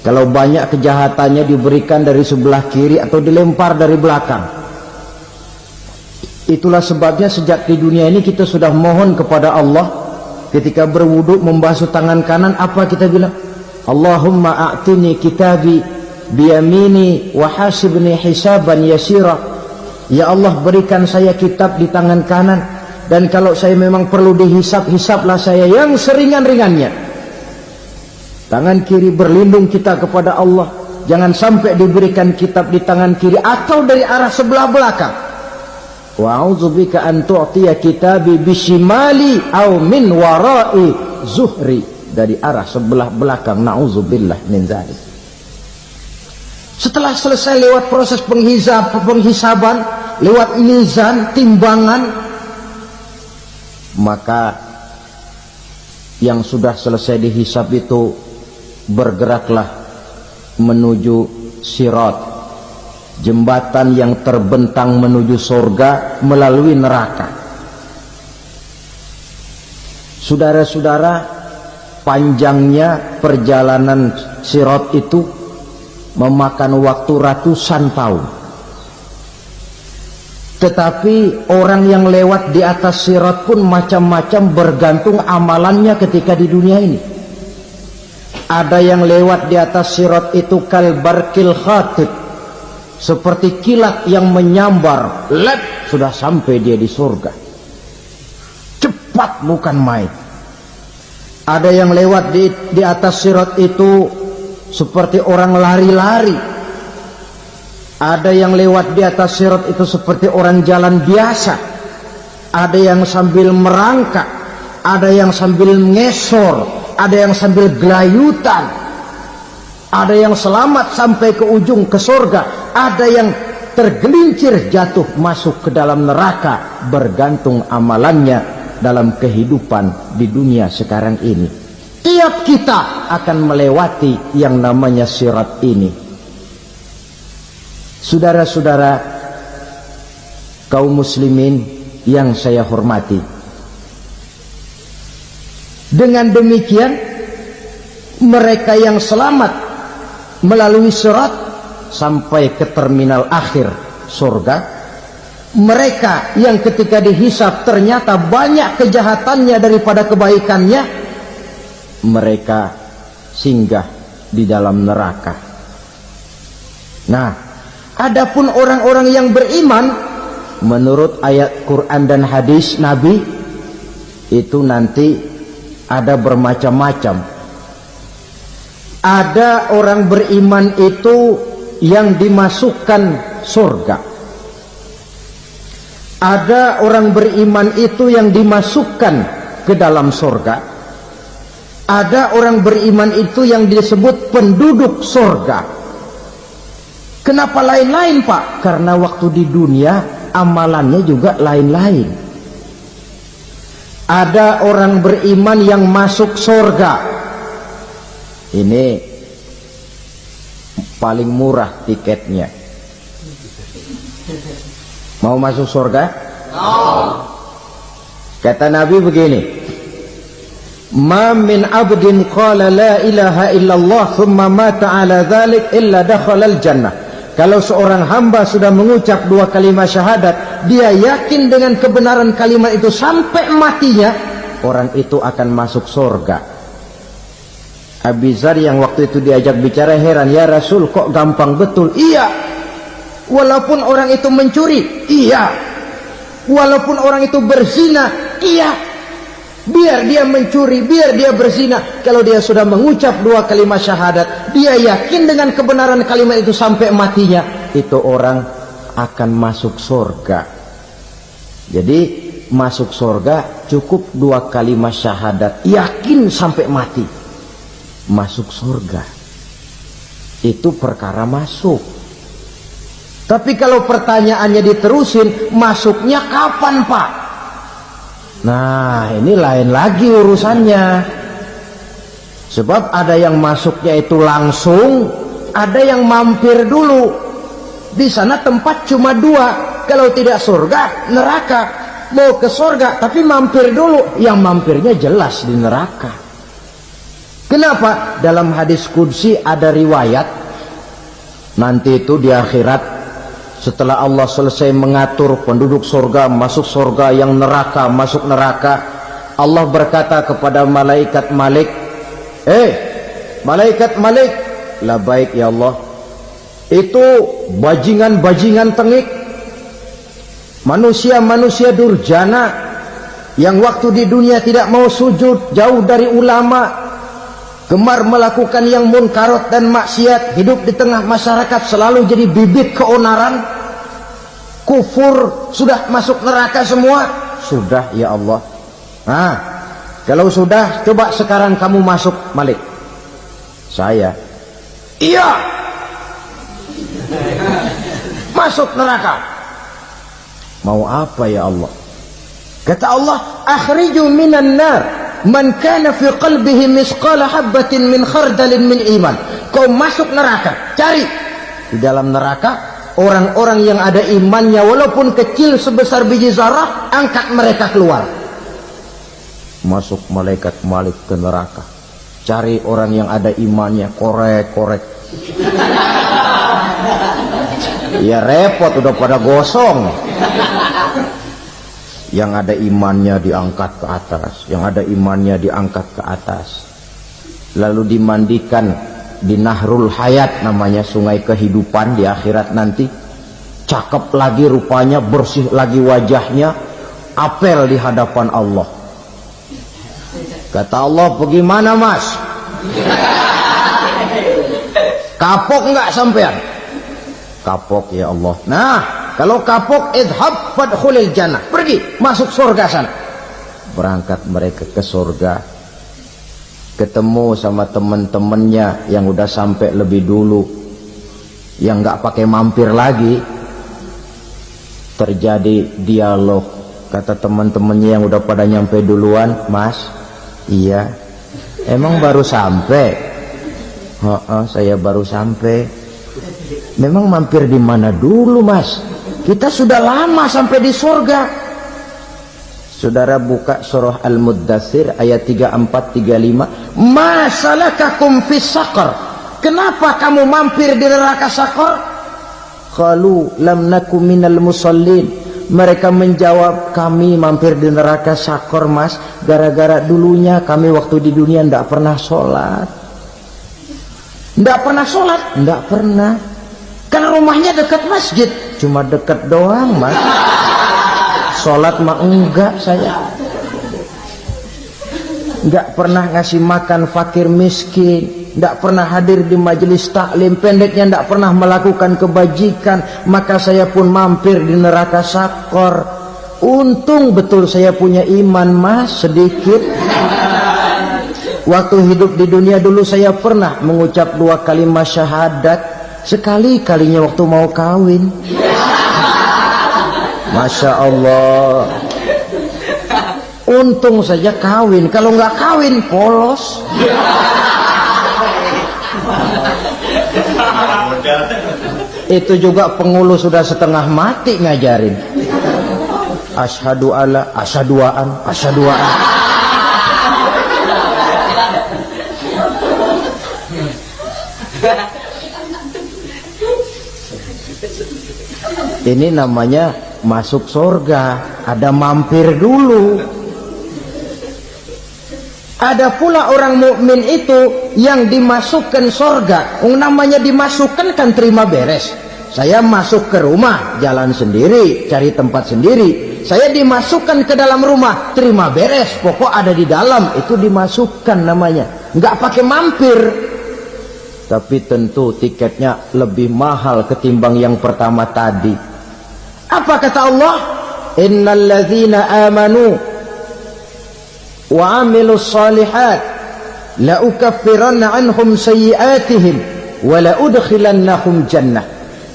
Speaker 1: Kalau banyak kejahatannya diberikan dari sebelah kiri atau dilempar dari belakang. Itulah sebabnya sejak di dunia ini kita sudah mohon kepada Allah. Ketika berwudu membasuh tangan kanan, apa kita bilang? Allahumma a'tini kitabi biyamini wa hasibni hisaban yasira. Ya Allah, berikan saya kitab di tangan kanan, dan kalau saya memang perlu dihisap, hisaplah saya yang seringan-ringannya. Tangan kiri berlindung kita kepada Allah. Jangan sampai diberikan kitab di tangan kiri atau dari arah sebelah belakang. wa a'udzubika an tu'tiya kitabi bishimali aw min wara'i zuhri, dari arah sebelah belakang. Na'udzubillah min dzalik. Setelah selesai lewat proses penghisaban, lewat mizan, timbangan, maka yang sudah selesai dihisab itu bergeraklah menuju sirat, jembatan yang terbentang menuju surga melalui neraka. Saudara-saudara, panjangnya perjalanan sirat itu memakan waktu ratusan tahun. Tetapi orang yang lewat di atas sirat pun macam-macam, bergantung amalannya ketika di dunia ini. Ada yang lewat di atas sirat itu kalbarkil khatib, seperti kilat yang menyambar, lep, sudah sampai dia di surga. Cepat bukan main. Ada yang lewat di atas sirat itu seperti orang lari-lari. Ada yang lewat di atas sirat itu seperti orang jalan biasa. Ada yang sambil merangkak, ada yang sambil ngesor, ada yang sambil gelayutan, ada yang selamat sampai ke ujung ke surga, ada yang tergelincir jatuh masuk ke dalam neraka, bergantung amalannya dalam kehidupan di dunia sekarang ini. Tiap kita akan melewati yang namanya sirat ini. Saudara-saudara kaum muslimin yang saya hormati, dengan demikian mereka yang selamat melalui sirat sampai ke terminal akhir surga, mereka yang ketika dihisab ternyata banyak kejahatannya daripada kebaikannya, mereka singgah di dalam neraka. Nah, adapun orang-orang yang beriman menurut ayat Quran dan hadis Nabi itu nanti ada bermacam-macam. Ada orang beriman itu yang dimasukkan surga. Ada orang beriman itu yang dimasukkan ke dalam surga. Ada orang beriman itu yang disebut penduduk surga. Kenapa lain-lain, Pak? Karena waktu di dunia amalannya juga lain-lain. Ada orang beriman yang masuk surga. Ini paling murah tiketnya. Mau masuk surga? Kata Nabi begini, ma min abdin qala la ilaha illallah thumma mata ala dhalik illa dakhalal jannah. Kalau seorang hamba sudah mengucap dua kalimat syahadat, dia yakin dengan kebenaran kalimat itu sampai matinya, orang itu akan masuk surga. Abi Dzar yang waktu itu diajak bicara heran, ya Rasul kok gampang betul? Iya, walaupun orang itu mencuri, iya, walaupun orang itu berzina, iya. Biar dia mencuri, biar dia berzina, kalau dia sudah mengucap dua kalimat syahadat, dia yakin dengan kebenaran kalimat itu sampai matinya, itu orang akan masuk surga. Jadi masuk surga cukup dua kalimat syahadat, yakin sampai mati, masuk surga. Itu perkara masuk. Tapi kalau pertanyaannya diterusin, masuknya kapan, Pak? Nah, ini lain lagi urusannya. Sebab ada yang masuknya itu langsung, ada yang mampir dulu. Di sana tempat cuma dua, kalau tidak surga, neraka. Mau ke surga tapi mampir dulu, yang mampirnya jelas di neraka. Kenapa? Dalam hadis qudsi ada riwayat, nanti itu di akhirat, setelah Allah selesai mengatur penduduk surga masuk surga, yang neraka masuk neraka, Allah berkata kepada malaikat Malik, malaikat Malik, labaik ya Allah, itu bajingan-bajingan tengik, manusia-manusia durjana yang waktu di dunia tidak mau sujud, jauh dari ulama, gemar melakukan yang munkarat dan maksiat, hidup di tengah masyarakat selalu jadi bibit keonaran. kufur, sudah masuk neraka semua? Sudah ya Allah. Nah, kalau sudah, coba sekarang kamu masuk, Malik. Saya, iya, masuk neraka. Mau apa ya Allah? Kata Allah, akhriju minan nar man kana fi qalbihi misqala habatin min khardalin min iman. Kau masuk neraka, cari di dalam neraka orang-orang yang ada imannya walaupun kecil sebesar biji zarah, angkat mereka keluar. Masuk malaikat Malik ke neraka, cari orang yang ada imannya, korek-korek. Ya repot, udah pada gosong. Yang ada imannya diangkat ke atas, yang ada imannya diangkat ke atas, lalu dimandikan di Nahrul Hayat, namanya sungai kehidupan di akhirat nanti. Cakep lagi rupanya, bersih lagi wajahnya, apel di hadapan Allah. Kata Allah, bagaimana mas? Kapok nggak sampean? Kapok ya Allah. Nah, kalau kapok, idhab fadkhulil jannah, pergi masuk surga sana. Berangkat mereka ke surga, ketemu sama teman-temannya yang udah sampai lebih dulu, yang nggak pakai mampir lagi. Terjadi dialog. Kata teman-temannya yang udah pada nyampe duluan, mas, iya, emang baru sampai? Saya baru sampai. Memang mampir di mana dulu mas? Kita sudah lama sampai di surga. Saudara buka surah Al-Muddathir ayat 34-35. Ma salakakum fis saqar? Kenapa kamu mampir di neraka Saqar? Qalu lam nakum minal musallin. Mereka menjawab, kami mampir di neraka Saqar mas, gara-gara dulunya kami waktu di dunia tidak pernah sholat. Tidak pernah sholat? Tidak pernah. Kan rumahnya dekat masjid, cuma dekat doang mas. Sholat mah enggak saya. Enggak pernah ngasih makan fakir miskin, enggak pernah hadir di majelis taklim, pendeknya enggak pernah melakukan kebajikan. Maka saya pun mampir di neraka Saqar. Untung betul saya punya iman mas, sedikit. Waktu hidup di dunia dulu saya pernah mengucap 2 kalimat syahadat. Sekali-kalinya waktu mau kawin. Masya Allah. Untung saja kawin. Kalau nggak kawin polos. Itu juga pengulu sudah setengah mati ngajarin. Asyhadu alla, asyaduaan, asyaduaan. Ini namanya masuk surga, ada mampir dulu. Ada pula orang mukmin itu yang dimasukkan surga. Namanya dimasukkan kan terima beres. Saya masuk ke rumah, jalan sendiri, cari tempat sendiri. Saya dimasukkan ke dalam rumah, terima beres, pokok ada di dalam, itu dimasukkan namanya. Nggak pakai mampir. Tapi tentu tiketnya lebih mahal ketimbang yang pertama tadi. Apa kata Allah? Innal ladzina amanu wa amilus solihat la ukaffiranna anhum sayyi'atihim wa la udkhilannahum jannah.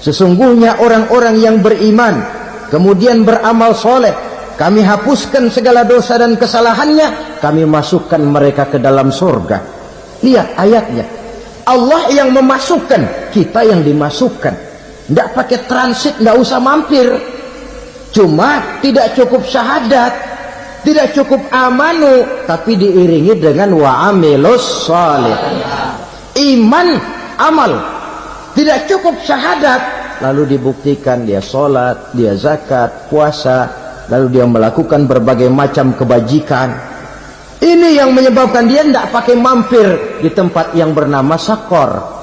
Speaker 1: Sesungguhnya orang-orang yang beriman kemudian beramal soleh, kami hapuskan segala dosa dan kesalahannya, kami masukkan mereka ke dalam surga. Lihat ayatnya, Allah yang memasukkan, kita yang dimasukkan. Tidak pakai transit, tidak usah mampir. Cuma tidak cukup syahadat, tidak cukup amanu, tapi diiringi dengan wa'amilus salih. Iman, amal. Tidak cukup syahadat, lalu dibuktikan dia sholat, dia zakat, puasa, lalu dia melakukan berbagai macam kebajikan. Ini yang menyebabkan dia tidak pakai mampir di tempat yang bernama Saqar.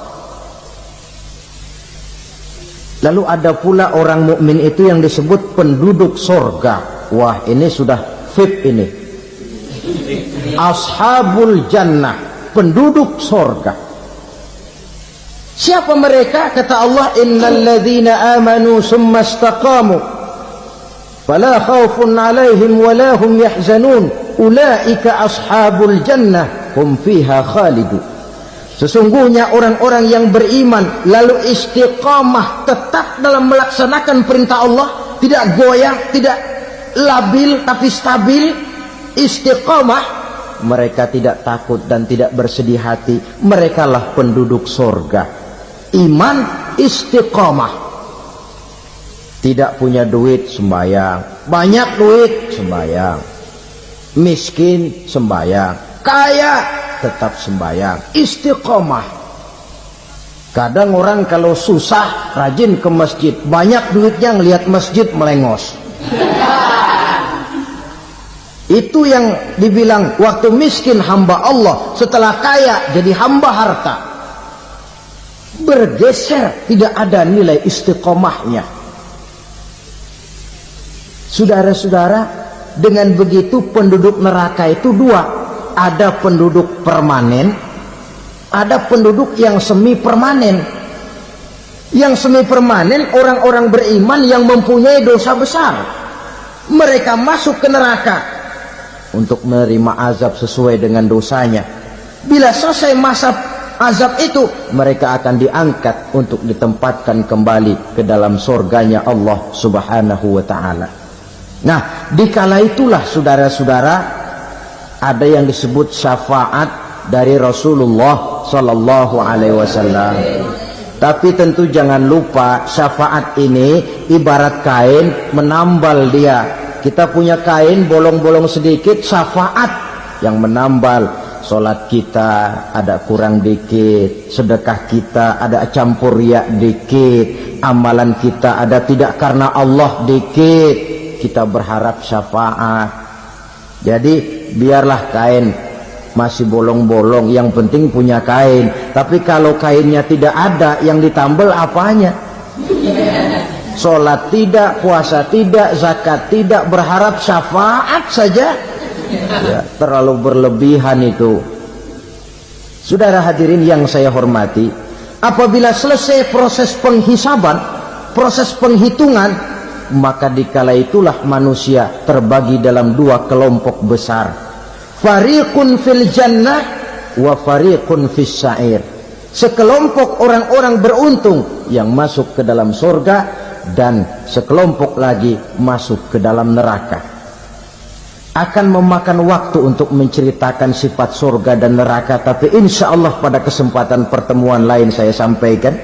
Speaker 1: Lalu ada pula orang mukmin itu yang disebut penduduk surga. Wah, ini sudah VIP ini. Ashabul jannah, penduduk surga. Siapa mereka? Kata Allah, innal ladzina amanu summa istaqamu fala khaufun 'alaihim wa la hum yahzanun ulaika ashabul jannah hum fiha khalidun. Sesungguhnya orang-orang yang beriman lalu istiqamah tetap dalam melaksanakan perintah Allah, tidak goyang, tidak labil tapi stabil, istiqamah, mereka tidak takut dan tidak bersedih hati. Merekalah penduduk sorga. Iman, istiqamah. Tidak punya duit, sembahyang. Banyak duit, sembahyang. Miskin, sembahyang. Kaya, tetap sembahyang. Istiqamah. Kadang orang kalau susah rajin ke masjid, banyak duitnya ngelihat masjid melengos. Itu yang dibilang waktu miskin hamba Allah, setelah kaya jadi hamba harta. Bergeser, tidak ada nilai istiqomahnya. Saudara-saudara, dengan begitu penduduk neraka itu dua. Ada penduduk permanen, ada penduduk yang semi permanen. Yang semi permanen orang-orang beriman yang mempunyai dosa besar. Mereka masuk ke neraka untuk menerima azab sesuai dengan dosanya. Bila selesai masa azab itu, mereka akan diangkat untuk ditempatkan kembali ke dalam surganya Allah Subhanahu wa ta'ala. Nah, dikala itulah saudara-saudara, ada yang disebut syafaat dari Rasulullah Sallallahu Alaihi Wasallam. Tapi tentu jangan lupa, syafaat ini ibarat kain menambal dia. Kita punya kain bolong-bolong sedikit, syafaat yang menambal. Solat kita ada kurang dikit, sedekah kita ada campur riak dikit, amalan kita ada tidak karena Allah dikit, kita berharap syafaat. Jadi biarlah kain masih bolong-bolong, yang penting punya kain. Tapi kalau kainnya tidak ada, yang ditambal apanya? Sholat tidak, puasa tidak, zakat tidak, berharap syafaat saja, ya, terlalu berlebihan itu. Saudara hadirin yang saya hormati, apabila selesai proses penghisaban, proses penghitungan, maka dikala itulah manusia terbagi dalam dua kelompok besar. Fariqun fil jannah wa fariqun fis sa'ir. Sekelompok orang-orang beruntung yang masuk ke dalam surga, dan sekelompok lagi masuk ke dalam neraka. Akan memakan waktu untuk menceritakan sifat surga dan neraka, tapi insya Allah pada kesempatan pertemuan lain saya sampaikan.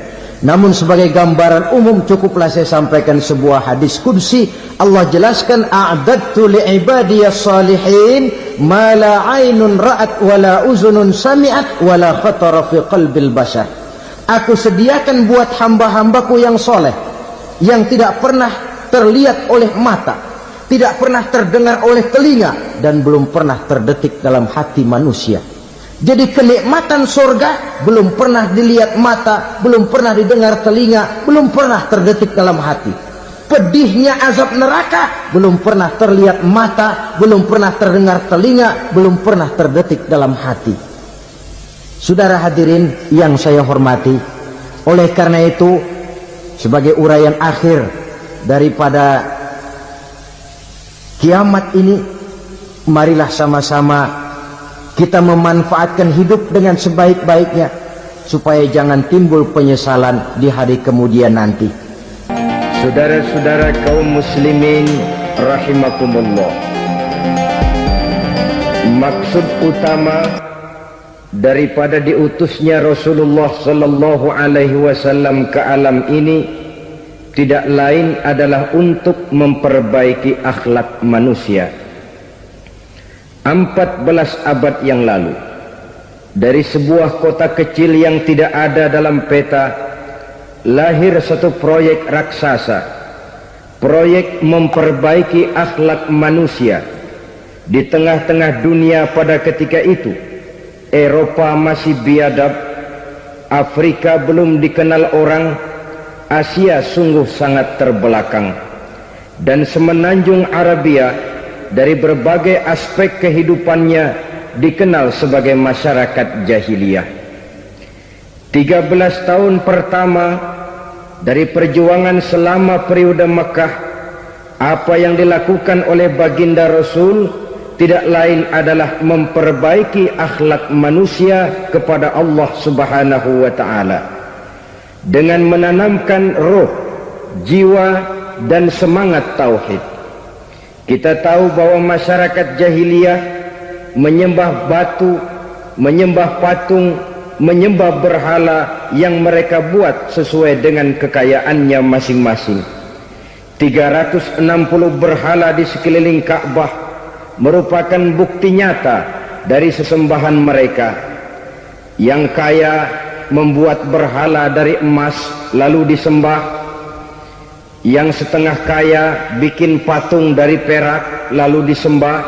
Speaker 1: Namun sebagai gambaran umum cukuplah saya sampaikan sebuah hadis qudsi. Allah jelaskan, a'dadtu li'ibadiyas salihin ma la 'ainun ra'at wa la uzunun sami'at wa la khatara fi qalbil bashar. Aku sediakan buat hamba-hambaku yang soleh, yang tidak pernah terlihat oleh mata, tidak pernah terdengar oleh telinga, dan belum pernah terdetik dalam hati manusia. Jadi kenikmatan surga belum pernah dilihat mata, belum pernah didengar telinga, belum pernah terdetik dalam hati. Pedihnya azab neraka belum pernah terlihat mata, belum pernah terdengar telinga, belum pernah terdetik dalam hati. Saudara hadirin yang saya hormati, oleh karena itu sebagai uraian akhir daripada kiamat ini, marilah sama-sama kita memanfaatkan hidup dengan sebaik-baiknya, supaya jangan timbul penyesalan di hari kemudian nanti. Saudara-saudara kaum muslimin rahimakumullah, maksud utama daripada diutusnya Rasulullah sallallahu alaihi wasallam ke alam ini tidak lain adalah untuk memperbaiki akhlak manusia. 14 abad yang lalu, dari sebuah kota kecil yang tidak ada dalam peta, lahir satu proyek raksasa, proyek memperbaiki akhlak manusia. Di tengah-tengah dunia pada ketika itu, Eropa masih biadab, Afrika belum dikenal orang, Asia sungguh sangat terbelakang, dan semenanjung Arabia dari berbagai aspek kehidupannya dikenal sebagai masyarakat jahiliyah. 13 tahun pertama dari perjuangan selama periode Mekah Apa yang dilakukan oleh baginda Rasul tidak lain adalah memperbaiki akhlak manusia kepada Allah Subhanahu wa ta'ala dengan menanamkan roh, jiwa dan semangat tauhid. Kita tahu bahwa masyarakat jahiliyah menyembah batu, menyembah patung, menyembah berhala yang mereka buat sesuai dengan kekayaannya masing-masing. 360 berhala di sekeliling Ka'bah merupakan bukti nyata dari sesembahan mereka. Yang kaya membuat berhala dari emas lalu disembah, yang setengah kaya bikin patung dari perak lalu disembah,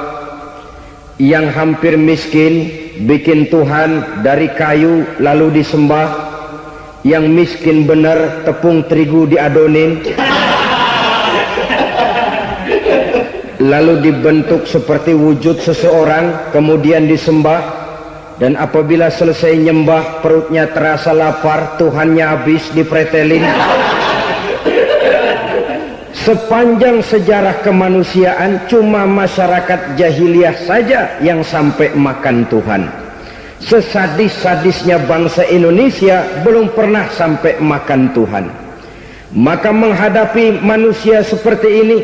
Speaker 1: yang hampir miskin bikin Tuhan dari kayu lalu disembah, yang miskin benar tepung terigu diadonin lalu dibentuk seperti wujud seseorang kemudian disembah, dan apabila selesai nyembah perutnya terasa lapar, Tuhannya habis dipretelin. Sepanjang sejarah kemanusiaan cuma masyarakat jahiliyah saja yang sampai makan Tuhan. Sesadis-sadisnya bangsa Indonesia belum pernah sampai makan Tuhan. Maka menghadapi manusia seperti ini,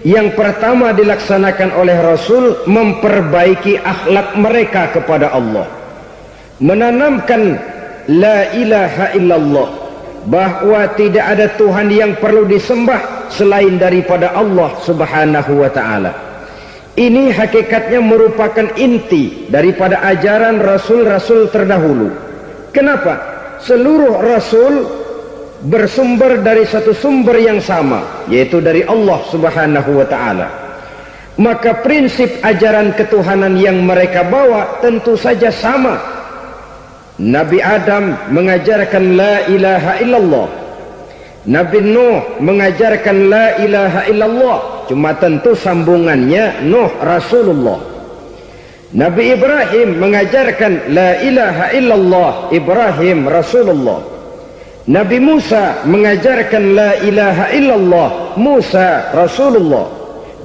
Speaker 1: yang pertama dilaksanakan oleh Rasul memperbaiki akhlak mereka kepada Allah, menanamkan la ilaha illallah, bahwa tidak ada Tuhan yang perlu disembah selain daripada Allah Subhanahu wa ta'ala. Ini hakikatnya merupakan inti daripada ajaran Rasul-Rasul terdahulu. Kenapa? Seluruh Rasul bersumber dari satu sumber yang sama, yaitu dari Allah Subhanahu wa ta'ala. Maka prinsip ajaran ketuhanan yang mereka bawa tentu saja sama. Nabi Adam mengajarkan la ilaha illallah, Nabi Nuh mengajarkan la ilaha illallah, cuma tentu sambungannya Nuh Rasulullah. Nabi Ibrahim mengajarkan la ilaha illallah, Ibrahim Rasulullah. Nabi Musa mengajarkan la ilaha illallah, Musa Rasulullah.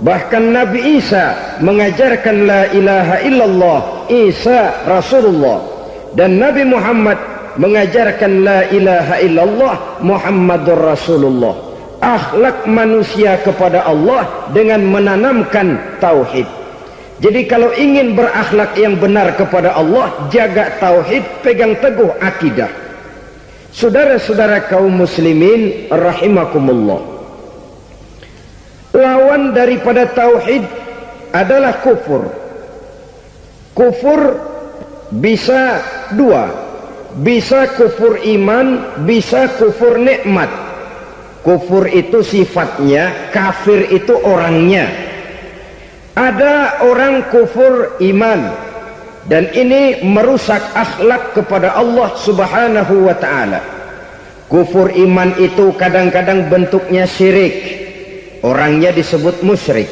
Speaker 1: Bahkan Nabi Isa mengajarkan la ilaha illallah, Isa Rasulullah. Dan Nabi Muhammad mengajarkan la ilaha illallah, Muhammadur Rasulullah. Akhlak manusia kepada Allah dengan menanamkan tauhid. Jadi kalau ingin berakhlak yang benar kepada Allah, jaga tauhid, pegang teguh akidah. Saudara-saudara kaum muslimin rahimakumullah, lawan daripada tauhid adalah kufur. Kufur bisa dua, bisa kufur iman, bisa kufur nikmat. Kufur itu sifatnya, kafir itu orangnya. Ada orang kufur iman, dan ini merusak akhlak kepada Allah Subhanahu wa ta'ala. Kufur iman itu kadang-kadang bentuknya syirik, orangnya disebut musyrik.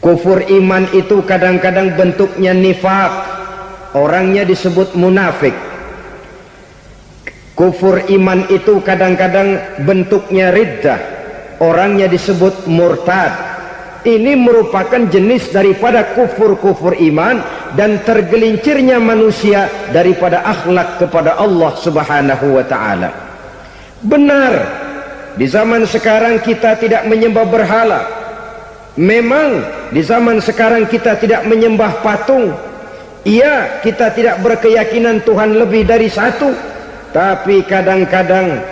Speaker 1: Kufur iman itu kadang-kadang bentuknya nifak, orangnya disebut munafik. Kufur iman itu kadang-kadang bentuknya riddah, orangnya disebut murtad. Ini merupakan jenis daripada kufur-kufur iman dan tergelincirnya manusia daripada akhlak kepada Allah Subhanahu wa ta'ala. Benar, di zaman sekarang kita tidak menyembah berhala. Memang di zaman sekarang kita tidak menyembah patung. Iya, kita tidak berkeyakinan Tuhan lebih dari satu. Tapi kadang-kadang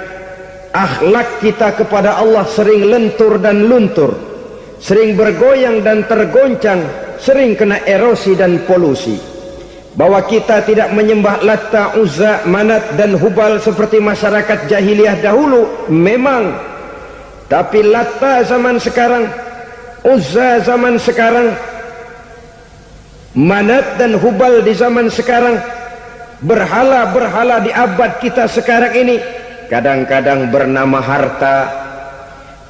Speaker 1: akhlak kita kepada Allah sering lentur dan luntur, sering bergoyang dan tergoncang, sering kena erosi dan polusi. Bahwa kita tidak menyembah Latta, Uzza, Manat dan Hubal seperti masyarakat jahiliyah dahulu, memang. Tapi Latta zaman sekarang, Uzza zaman sekarang, Manat dan Hubal di zaman sekarang, berhala-berhala di abad kita sekarang ini, kadang-kadang bernama harta,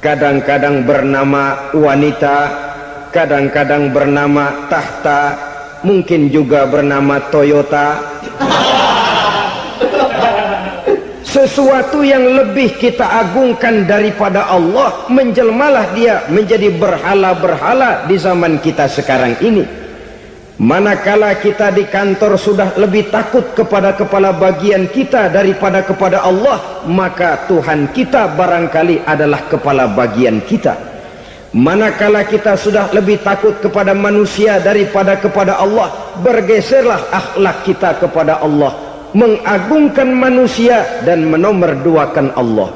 Speaker 1: kadang-kadang bernama wanita, kadang-kadang bernama tahta, mungkin juga bernama Toyota. sesuatu yang lebih kita agungkan daripada Allah, menjelmalah dia menjadi berhala-berhala di zaman kita sekarang ini. Manakala kita di kantor sudah lebih takut kepada kepala bagian kita daripada kepada Allah, maka Tuhan kita barangkali adalah kepala bagian kita. Manakala kita sudah lebih takut kepada manusia daripada kepada Allah, bergeserlah akhlak kita kepada Allah, mengagungkan manusia dan menomorduakan Allah.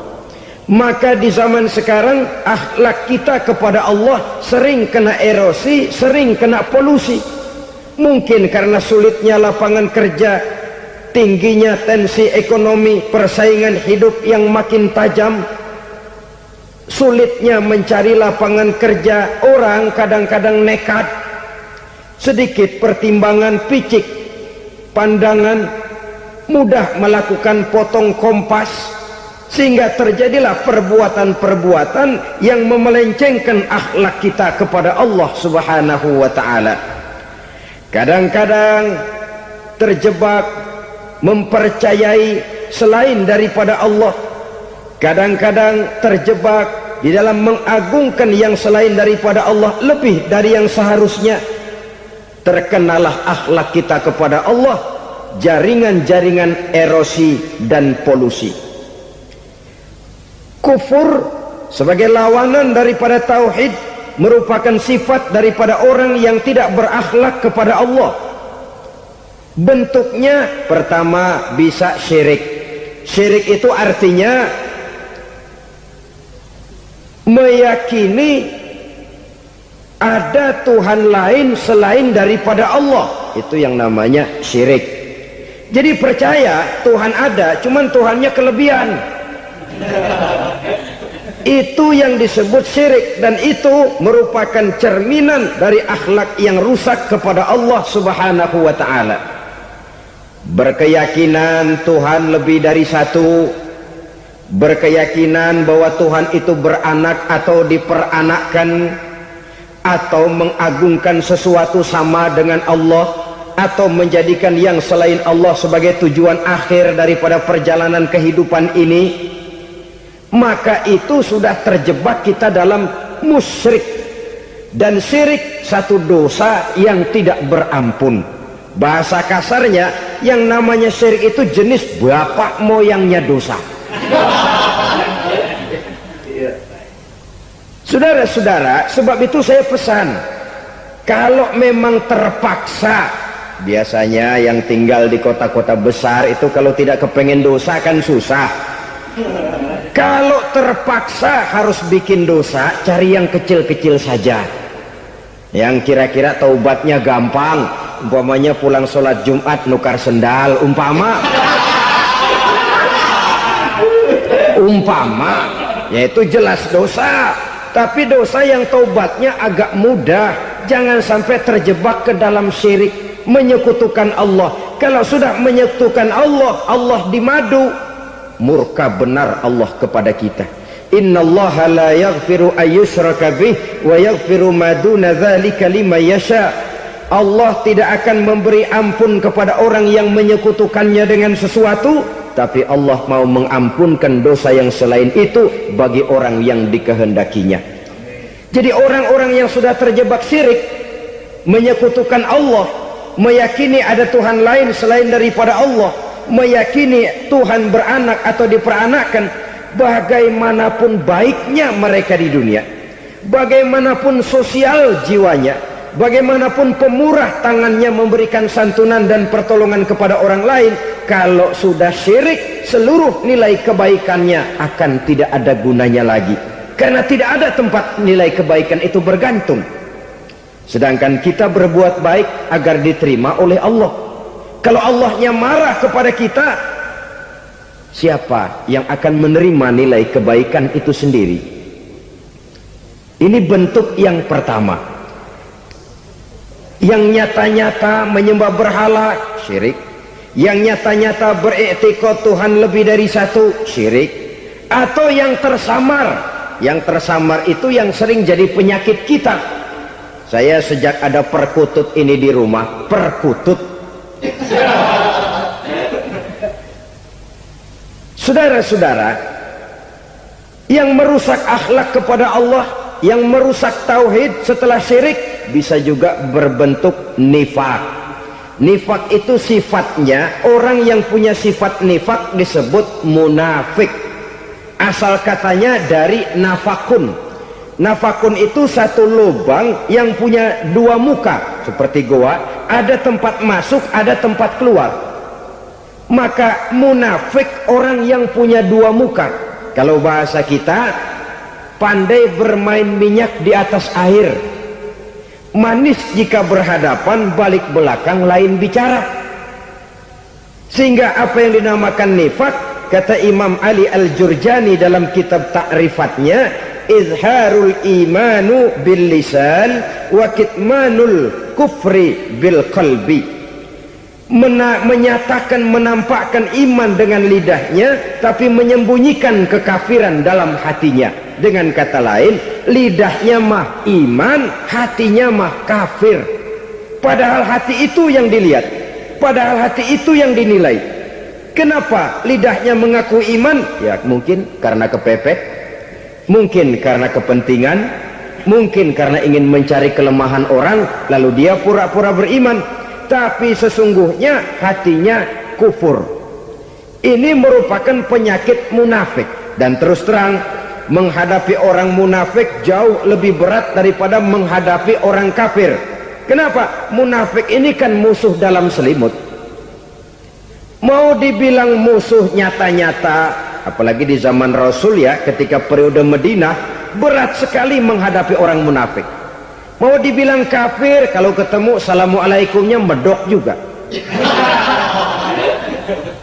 Speaker 1: Maka di zaman sekarang akhlak kita kepada Allah sering kena erosi, sering kena polusi. Mungkin karena sulitnya lapangan kerja, tingginya tensi ekonomi, persaingan hidup yang makin tajam, sulitnya mencari lapangan kerja, orang kadang-kadang nekat, sedikit pertimbangan, picik pandangan, mudah melakukan potong kompas, sehingga terjadilah perbuatan-perbuatan yang memelencengkan akhlak kita kepada Allah Subhanahu wa ta'ala. Kadang-kadang terjebak mempercayai selain daripada Allah, kadang-kadang terjebak di dalam mengagungkan yang selain daripada Allah lebih dari yang seharusnya. Terkenalah akhlak kita kepada Allah jaringan-jaringan erosi dan polusi. Kufur sebagai lawanan daripada tauhid merupakan sifat daripada orang yang tidak berakhlak kepada Allah. Bentuknya pertama bisa syirik. Syirik itu artinya meyakini ada Tuhan lain selain daripada Allah. Itu yang namanya syirik. Jadi percaya Tuhan ada, cuman Tuhannya kelebihan. Itu yang disebut syirik, dan itu merupakan cerminan dari akhlak yang rusak kepada Allah Subhanahu wa ta'ala. Berkeyakinan Tuhan lebih dari satu, berkeyakinan bahwa Tuhan itu beranak atau diperanakkan, atau mengagungkan sesuatu sama dengan Allah, atau menjadikan yang selain Allah sebagai tujuan akhir daripada perjalanan kehidupan ini, maka itu sudah terjebak kita dalam musyrik. Dan syirik satu dosa yang tidak berampun. Bahasa kasarnya, yang namanya syirik itu jenis bapak moyangnya dosa. Saudara-saudara, sebab itu saya pesan, kalau memang terpaksa, biasanya yang tinggal di kota-kota besar itu kalau tidak kepengen dosa kan susah. Kalau terpaksa harus bikin dosa, cari yang kecil-kecil saja, yang kira-kira taubatnya gampang. Umpamanya pulang sholat Jumat nukar sendal, umpama yaitu jelas dosa. Tapi dosa yang taubatnya agak mudah. Jangan sampai terjebak ke dalam syirik, menyekutukan Allah. Kalau sudah menyekutukan Allah, Allah dimadu, murka benar Allah kepada kita. Innallaha la yaghfiru ayyushraka bih wa yaghfiru ma duna dzalika liman yasha. Allah tidak akan memberi ampun kepada orang yang menyekutukannya dengan sesuatu, tapi Allah mau mengampunkan dosa yang selain itu bagi orang yang dikehendakinya. Jadi orang-orang yang sudah terjebak syirik, menyekutukan Allah, meyakini ada Tuhan lain selain daripada Allah, meyakini Tuhan beranak atau diperanakkan, bagaimanapun baiknya mereka di dunia, bagaimanapun sosial jiwanya, bagaimanapun pemurah tangannya memberikan santunan dan pertolongan kepada orang lain, kalau sudah syirik, seluruh nilai kebaikannya akan tidak ada gunanya lagi, karena tidak ada tempat nilai kebaikan itu bergantung. Sedangkan kita berbuat baik agar diterima oleh Allah. Kalau Allahnya marah kepada kita, siapa yang akan menerima nilai kebaikan itu sendiri? Ini bentuk yang pertama. Yang nyata-nyata menyembah berhala, syirik. Yang nyata-nyata beriktikad Tuhan lebih dari satu, syirik. Atau yang tersamar. Yang tersamar itu yang sering jadi penyakit kita. Saya sejak ada perkutut ini di rumah, perkutut, Saudara-saudara, yang merusak akhlak kepada Allah, yang merusak tauhid setelah syirik, bisa juga berbentuk nifak. Nifak itu sifatnya, orang yang punya sifat nifak disebut munafik. Asal katanya dari nafakun. Nafakun itu satu lubang yang punya dua muka, seperti goa, ada tempat masuk, ada tempat keluar. Maka munafik orang yang punya dua muka. Kalau bahasa kita, pandai bermain minyak di atas air, manis jika berhadapan, balik belakang lain bicara. Sehingga apa yang dinamakan nifak, kata Imam Ali Al-Jurjani dalam kitab ta'rifatnya, izharul imanu bil lisan wa kitmanul kufri bil qalbi. Menyatakan, menampakkan iman dengan lidahnya, tapi menyembunyikan kekafiran dalam hatinya. Dengan kata lain, lidahnya mah iman, hatinya mah kafir. Padahal hati itu yang dilihat, padahal hati itu yang dinilai. Kenapa lidahnya mengaku iman? Ya mungkin karena kepepet, mungkin karena kepentingan, mungkin karena ingin mencari kelemahan orang, lalu dia pura-pura beriman. Tapi sesungguhnya hatinya kufur. Ini merupakan penyakit munafik. Dan terus terang, menghadapi orang munafik jauh lebih berat daripada menghadapi orang kafir. Kenapa? Munafik ini kan musuh dalam selimut. Mau dibilang musuh nyata-nyata, apalagi di zaman Rasul ya, ketika periode Madinah, berat sekali menghadapi orang munafik. Mau dibilang kafir, kalau ketemu assalamualaikumnya medok juga.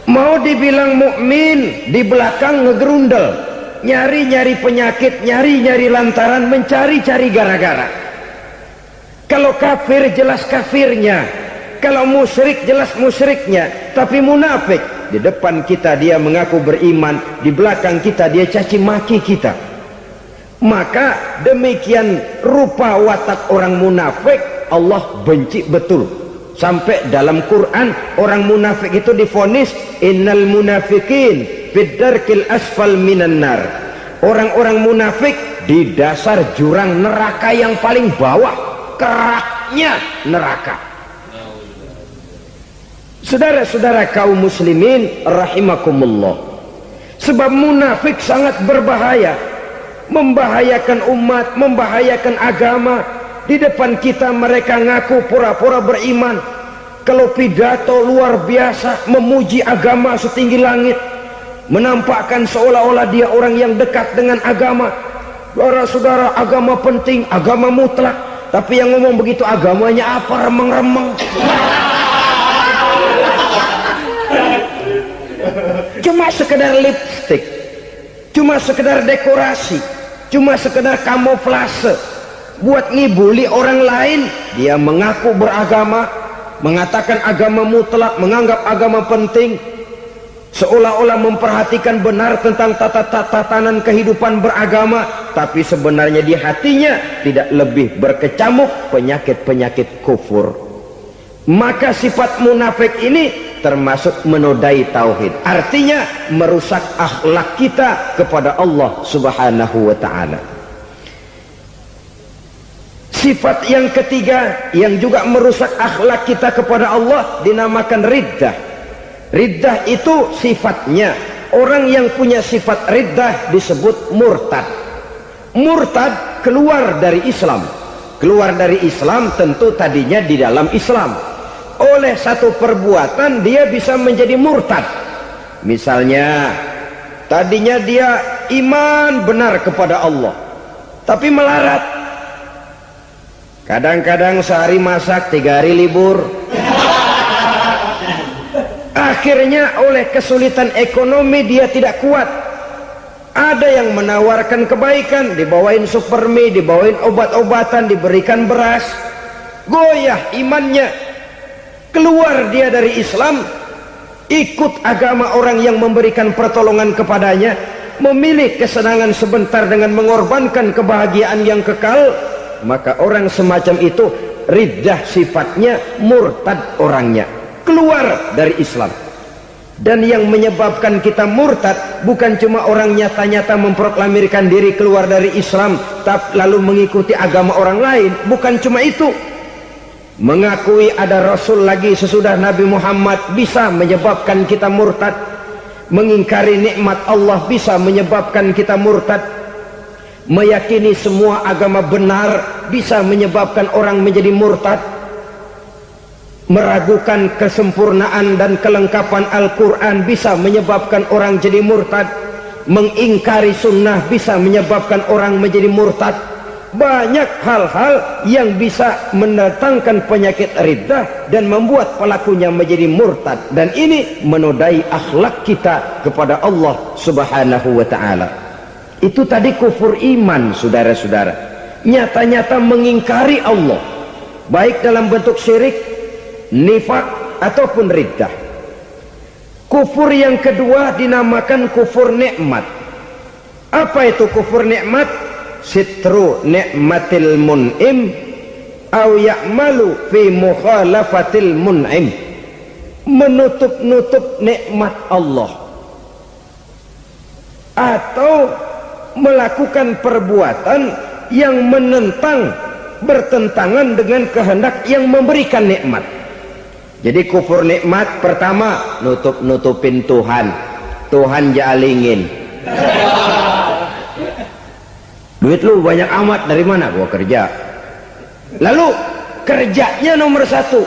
Speaker 1: Mau dibilang mukmin, di belakang ngegerundel, nyari-nyari penyakit, nyari-nyari lantaran, mencari-cari gara-gara. Kalau kafir jelas kafirnya, kalau musyrik jelas musyriknya. Tapi munafik, di depan kita dia mengaku beriman, di belakang kita dia caci maki kita. Maka demikian rupa watak orang munafik Allah benci betul. Sampai dalam Quran orang munafik itu divonis innal munafikin fid darkil asfal minan nar. Orang-orang munafik di dasar jurang neraka yang paling bawah, keraknya neraka. Saudara-saudara kaum muslimin rahimakumullah, sebab munafik sangat berbahaya, membahayakan umat, membahayakan agama. Di depan kita mereka ngaku pura-pura beriman, kalau pidato luar biasa, memuji agama setinggi langit, menampakkan seolah-olah dia orang yang dekat dengan agama. Saudara-saudara, agama penting, agama mutlak. Tapi yang ngomong begitu agamanya apa? Remeng-remeng. Cuma sekedar lipstick, cuma sekedar dekorasi, cuma sekedar kamuflase buat ngibuli orang lain. Dia mengaku beragama, mengatakan agama mutlak, menganggap agama penting, seolah-olah memperhatikan benar tentang tatanan kehidupan beragama, tapi sebenarnya di hatinya tidak lebih berkecamuk penyakit-penyakit kufur. Maka sifat munafik ini termasuk menodai tauhid, artinya merusak akhlak kita kepada Allah Subhanahu wa ta'ala. Sifat yang ketiga yang juga merusak akhlak kita kepada Allah dinamakan riddah. Riddah itu sifatnya, orang yang punya sifat riddah disebut murtad. Murtad keluar dari Islam. Keluar dari Islam tentu tadinya di dalam Islam. Oleh satu perbuatan dia bisa menjadi murtad. Misalnya tadinya dia iman benar kepada Allah, tapi melarat. Kadang-kadang sehari masak, 3 hari libur. Akhirnya oleh kesulitan ekonomi dia tidak kuat. Ada yang menawarkan kebaikan, dibawain supermi, dibawain obat-obatan, diberikan beras. Goyah imannya. Keluar dia dari Islam, ikut agama orang yang memberikan pertolongan kepadanya, memilih kesenangan sebentar dengan mengorbankan kebahagiaan yang kekal. Maka orang semacam itu riddah sifatnya, murtad orangnya, keluar dari Islam. Dan yang menyebabkan kita murtad bukan cuma orang nyata-nyata memproklamirkan diri keluar dari Islam lalu mengikuti agama orang lain, bukan cuma itu. Mengakui ada Rasul lagi sesudah Nabi Muhammad bisa menyebabkan kita murtad. Mengingkari nikmat Allah bisa menyebabkan kita murtad. Meyakini semua agama benar bisa menyebabkan orang menjadi murtad. Meragukan kesempurnaan dan kelengkapan Al-Quran bisa menyebabkan orang jadi murtad. Mengingkari sunnah bisa menyebabkan orang menjadi murtad. Banyak hal-hal yang bisa mendatangkan penyakit riddah dan membuat pelakunya menjadi murtad, dan ini menodai akhlak kita kepada Allah Subhanahu wa ta'ala. Itu tadi kufur iman, saudara-saudara, nyata-nyata mengingkari Allah, baik dalam bentuk syirik, nifak ataupun riddah. Kufur yang kedua dinamakan kufur nikmat. Apa itu kufur nikmat? Sitru ni'matil mun'im au ya'malu fi mukhalafatil mun'im. Menutup-nutup nikmat Allah atau melakukan perbuatan yang menentang, bertentangan dengan kehendak yang memberikan nikmat. Jadi kufur nikmat pertama, nutup-nutupin Tuhan jalingin. Duit lu banyak amat, dari mana? Gua kerja. Lalu kerjanya nomor satu.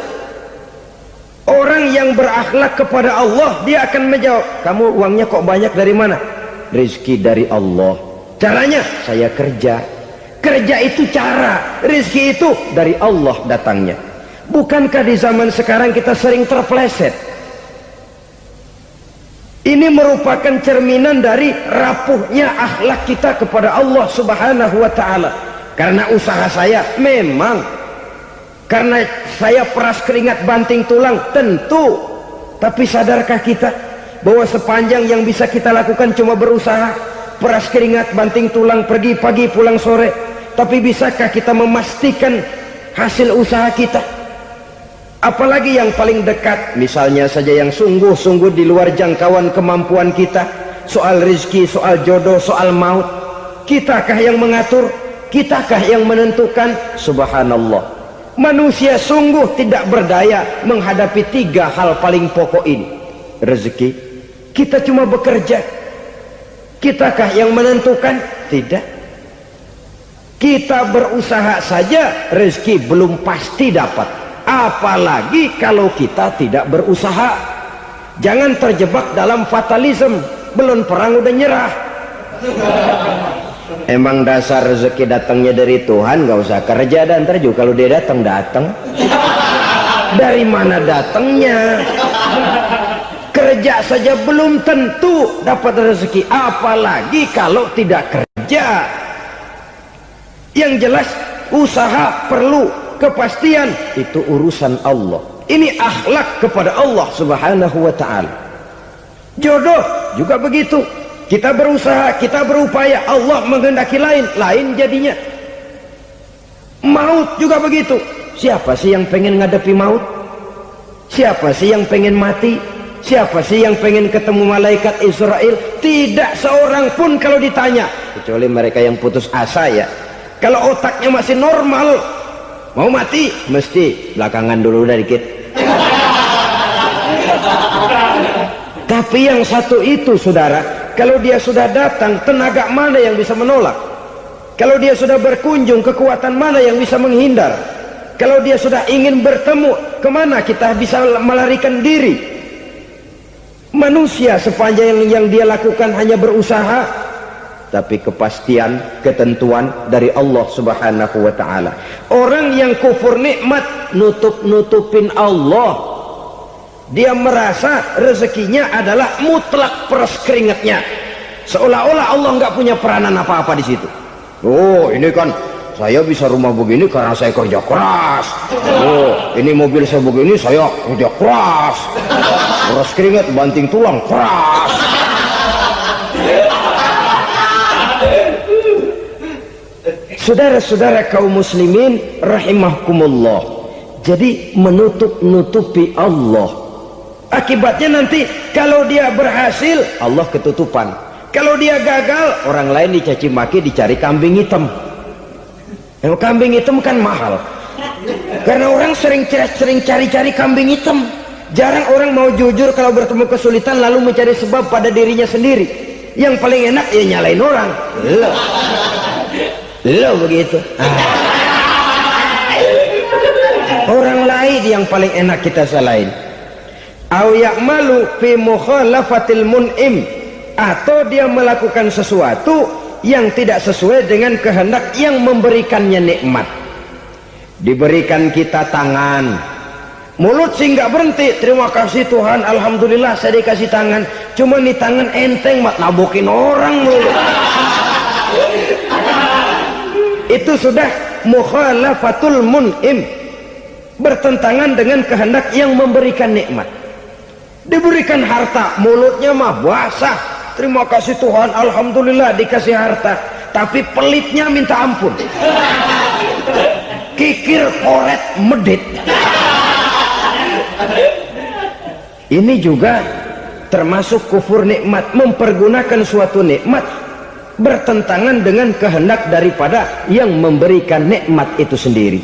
Speaker 1: Orang yang berakhlak kepada Allah, dia akan menjawab, kamu uangnya kok banyak, dari mana? Rezeki dari Allah. Caranya, saya kerja. Kerja itu cara, rezeki itu dari Allah datangnya. Bukankah di zaman sekarang kita sering terpleset? Ini merupakan cerminan dari rapuhnya akhlak kita kepada Allah Subhanahu wa ta'ala. Karena usaha saya memang, karena saya peras keringat banting tulang, tentu. Tapi sadarkah kita bahwa sepanjang yang bisa kita lakukan cuma berusaha, peras keringat banting tulang, pergi pagi pulang sore? Tapi bisakah kita memastikan hasil usaha kita? Apalagi yang paling dekat, misalnya saja yang sungguh-sungguh di luar jangkauan kemampuan kita, soal rezeki, soal jodoh, soal maut, kitakah yang mengatur? Kitakah yang menentukan? Subhanallah, manusia sungguh tidak berdaya menghadapi tiga hal paling pokok ini. Rezeki, kita cuma bekerja. Kitakah yang menentukan? Tidak. Kita berusaha saja, rezeki belum pasti dapat. Apalagi kalau kita tidak berusaha. Jangan terjebak dalam fatalisme, belum perang udah nyerah. Emang dasar rezeki datangnya dari Tuhan, gak usah kerja, dan ntar juga kalau dia datang. Dari mana datangnya? Kerja saja belum tentu dapat rezeki, apalagi kalau tidak kerja. Yang jelas usaha perlu, kepastian itu urusan Allah. Ini akhlak kepada Allah Subhanahu wa ta'ala. Jodoh juga begitu, kita berusaha, kita berupaya, Allah menghendaki lain jadinya. Maut juga begitu. Siapa sih yang pengen ngadepi maut? Siapa sih yang pengen mati? Siapa sih yang pengen ketemu malaikat Israel? Tidak seorang pun kalau ditanya, kecuali mereka yang putus asa ya. Kalau otaknya masih normal, mau mati mesti belakangan dulu dah dikit. Tapi yang satu itu, saudara, kalau dia sudah datang, tenaga mana yang bisa menolak? Kalau dia sudah berkunjung, kekuatan mana yang bisa menghindar? Kalau dia sudah ingin bertemu, kemana kita bisa melarikan diri? Manusia sepanjang yang dia lakukan hanya berusaha, tapi kepastian, ketentuan dari Allah Subhanahu wa ta'ala. Orang yang kufur nikmat, nutupin Allah. Dia merasa rezekinya adalah mutlak peras keringatnya, seolah-olah Allah nggak punya peranan apa-apa di situ. Oh, ini kan saya bisa rumah begini karena saya kerja keras. Oh, ini mobil saya begini, saya kerja keras. Peras keringat, banting tulang, keras. Saudara-saudara kaum muslimin rahimahkumullah, jadi menutup-nutupi Allah, akibatnya nanti kalau dia berhasil, Allah ketutupan. Kalau dia gagal, orang lain dicaci maki, dicari kambing hitam. Yang kambing hitam kan mahal. Karena orang sering cari-cari kambing hitam. Jarang orang mau jujur kalau bertemu kesulitan lalu mencari sebab pada dirinya sendiri. Yang paling enak ya nyalain orang. Lo begitu. Orang lain yang paling enak kita salahin. Au ya'malu fi mukhalafatil mun'im, atau dia melakukan sesuatu yang tidak sesuai dengan kehendak yang memberikannya nikmat. Diberikan kita tangan, mulut sih nggak berhenti, terima kasih Tuhan, alhamdulillah saya dikasih tangan. Cuma nih tangan enteng mat nabokin orang mulu. Itu sudah mukhalafatul mun'im, bertentangan dengan kehendak yang memberikan nikmat. Diberikan harta, mulutnya mah basah, terima kasih Tuhan, alhamdulillah dikasih harta, tapi pelitnya minta ampun, kikir koret medit. Ini juga termasuk kufur nikmat, mempergunakan suatu nikmat bertentangan dengan kehendak daripada yang memberikan nikmat itu sendiri.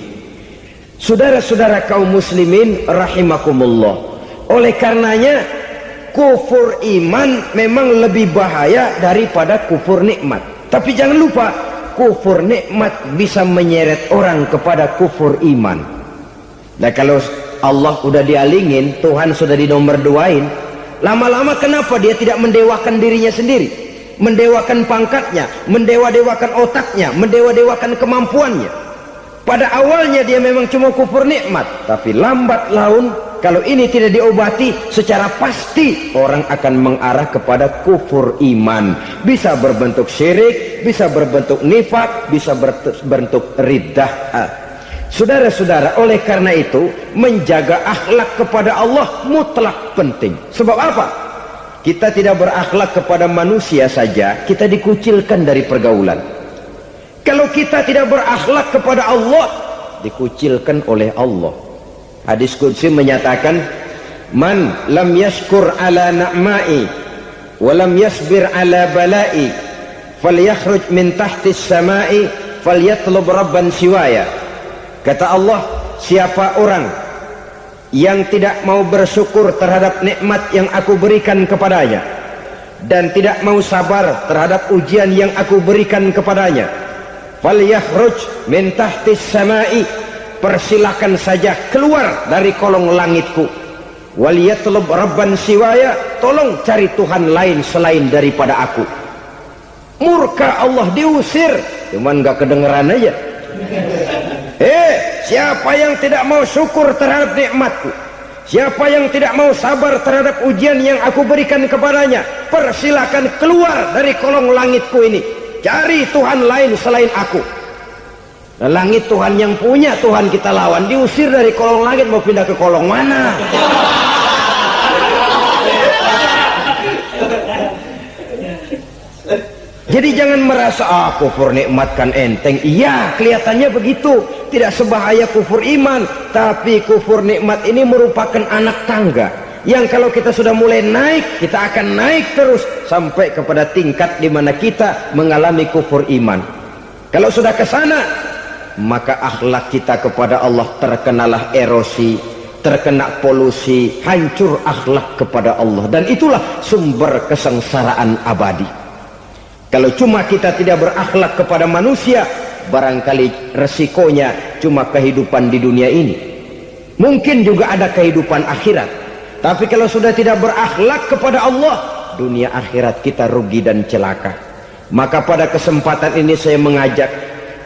Speaker 1: Saudara-saudara kaum muslimin rahimakumullah, oleh karenanya kufur iman memang lebih bahaya daripada kufur nikmat. Tapi jangan lupa, kufur nikmat bisa menyeret orang kepada kufur iman. Nah kalau Allah udah dialingin, Tuhan sudah dinomor duain, lama-lama kenapa dia tidak mendewakan dirinya sendiri, mendewakan pangkatnya, mendewa-dewakan otaknya, mendewa-dewakan kemampuannya? Pada awalnya dia memang cuma kufur nikmat, tapi lambat laun kalau ini tidak diobati secara pasti, orang akan mengarah kepada kufur iman. Bisa berbentuk syirik, bisa berbentuk nifak, bisa berbentuk riddah. Saudara-saudara, oleh karena itu menjaga akhlak kepada Allah mutlak penting. Sebab apa? Kita tidak berakhlak kepada manusia saja, kita dikucilkan dari pergaulan. Kalau kita tidak berakhlak kepada Allah, dikucilkan oleh Allah. Hadis qudsi menyatakan, man lam yashkur ala na'mai wa lam yasbir ala balai falyakhruj min tahtis samai falyatlub rabban siwaya. Kata Allah, siapa orang yang tidak mau bersyukur terhadap nikmat yang aku berikan kepadanya dan tidak mau sabar terhadap ujian yang aku berikan kepadanya, falyakhruj min tahtis samai, persilahkan saja keluar dari kolong langitku, waliyatlub rabban siwaya, tolong cari Tuhan lain selain daripada aku. Murka Allah, diusir, cuman gak kedengeran aja. Siapa yang tidak mau syukur terhadap nikmatku, siapa yang tidak mau sabar terhadap ujian yang aku berikan kepadanya, persilahkan keluar dari kolong langitku ini, cari Tuhan lain selain aku. Nah, langit Tuhan yang punya, Tuhan kita lawan, diusir dari kolong langit, mau pindah ke kolong mana? Jadi jangan merasa kufur nikmat kan enteng. Iya, kelihatannya begitu, tidak sebahaya kufur iman. Tapi kufur nikmat ini merupakan anak tangga yang kalau kita sudah mulai naik, kita akan naik terus sampai kepada tingkat di mana kita mengalami kufur iman. Kalau sudah ke sana, maka akhlak kita kepada Allah terkenalah erosi, terkena polusi, hancur akhlak kepada Allah, dan itulah sumber kesengsaraan abadi. Kalau cuma kita tidak berakhlak kepada manusia, barangkali resikonya cuma kehidupan di dunia ini. Mungkin juga ada kehidupan akhirat. Tapi kalau sudah tidak berakhlak kepada Allah, dunia akhirat kita rugi dan celaka. Maka pada kesempatan ini saya mengajak,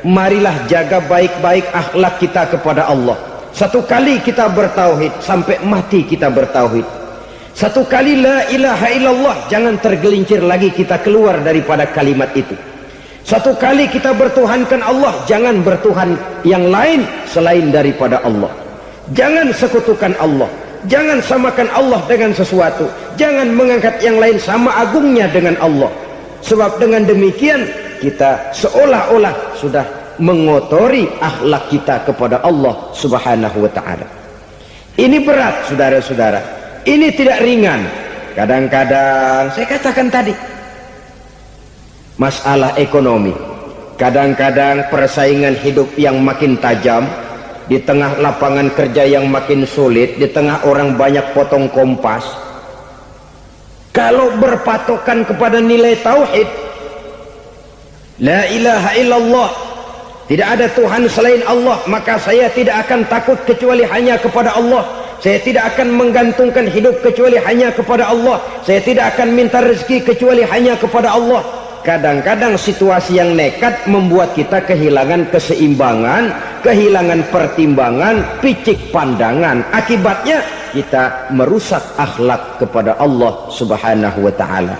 Speaker 1: marilah jaga baik-baik akhlak kita kepada Allah. Satu kali kita bertauhid, sampai mati kita bertauhid. Satu kali la ilaha illallah, jangan tergelincir lagi kita keluar daripada kalimat itu. Satu kali kita bertuhankan Allah, jangan bertuhan yang lain selain daripada Allah. Jangan sekutukan Allah, jangan samakan Allah dengan sesuatu, jangan mengangkat yang lain sama agungnya dengan Allah. Sebab dengan demikian kita seolah-olah sudah mengotori akhlak kita kepada Allah subhanahu wa ta'ala. Ini berat saudara-saudara, ini tidak ringan. Kadang-kadang saya katakan tadi, masalah ekonomi. Kadang-kadang persaingan hidup yang makin tajam, di tengah lapangan kerja yang makin sulit, di tengah orang banyak potong kompas. Kalau berpatokan kepada nilai tauhid, la ilaha illallah, tidak ada Tuhan selain Allah, maka saya tidak akan takut kecuali hanya kepada Allah. Saya tidak akan menggantungkan hidup kecuali hanya kepada Allah. Saya tidak akan minta rezeki kecuali hanya kepada Allah. Kadang-kadang situasi yang nekat membuat kita kehilangan keseimbangan, kehilangan pertimbangan, picik pandangan. Akibatnya kita merusak akhlak kepada Allah Subhanahu wa ta'ala.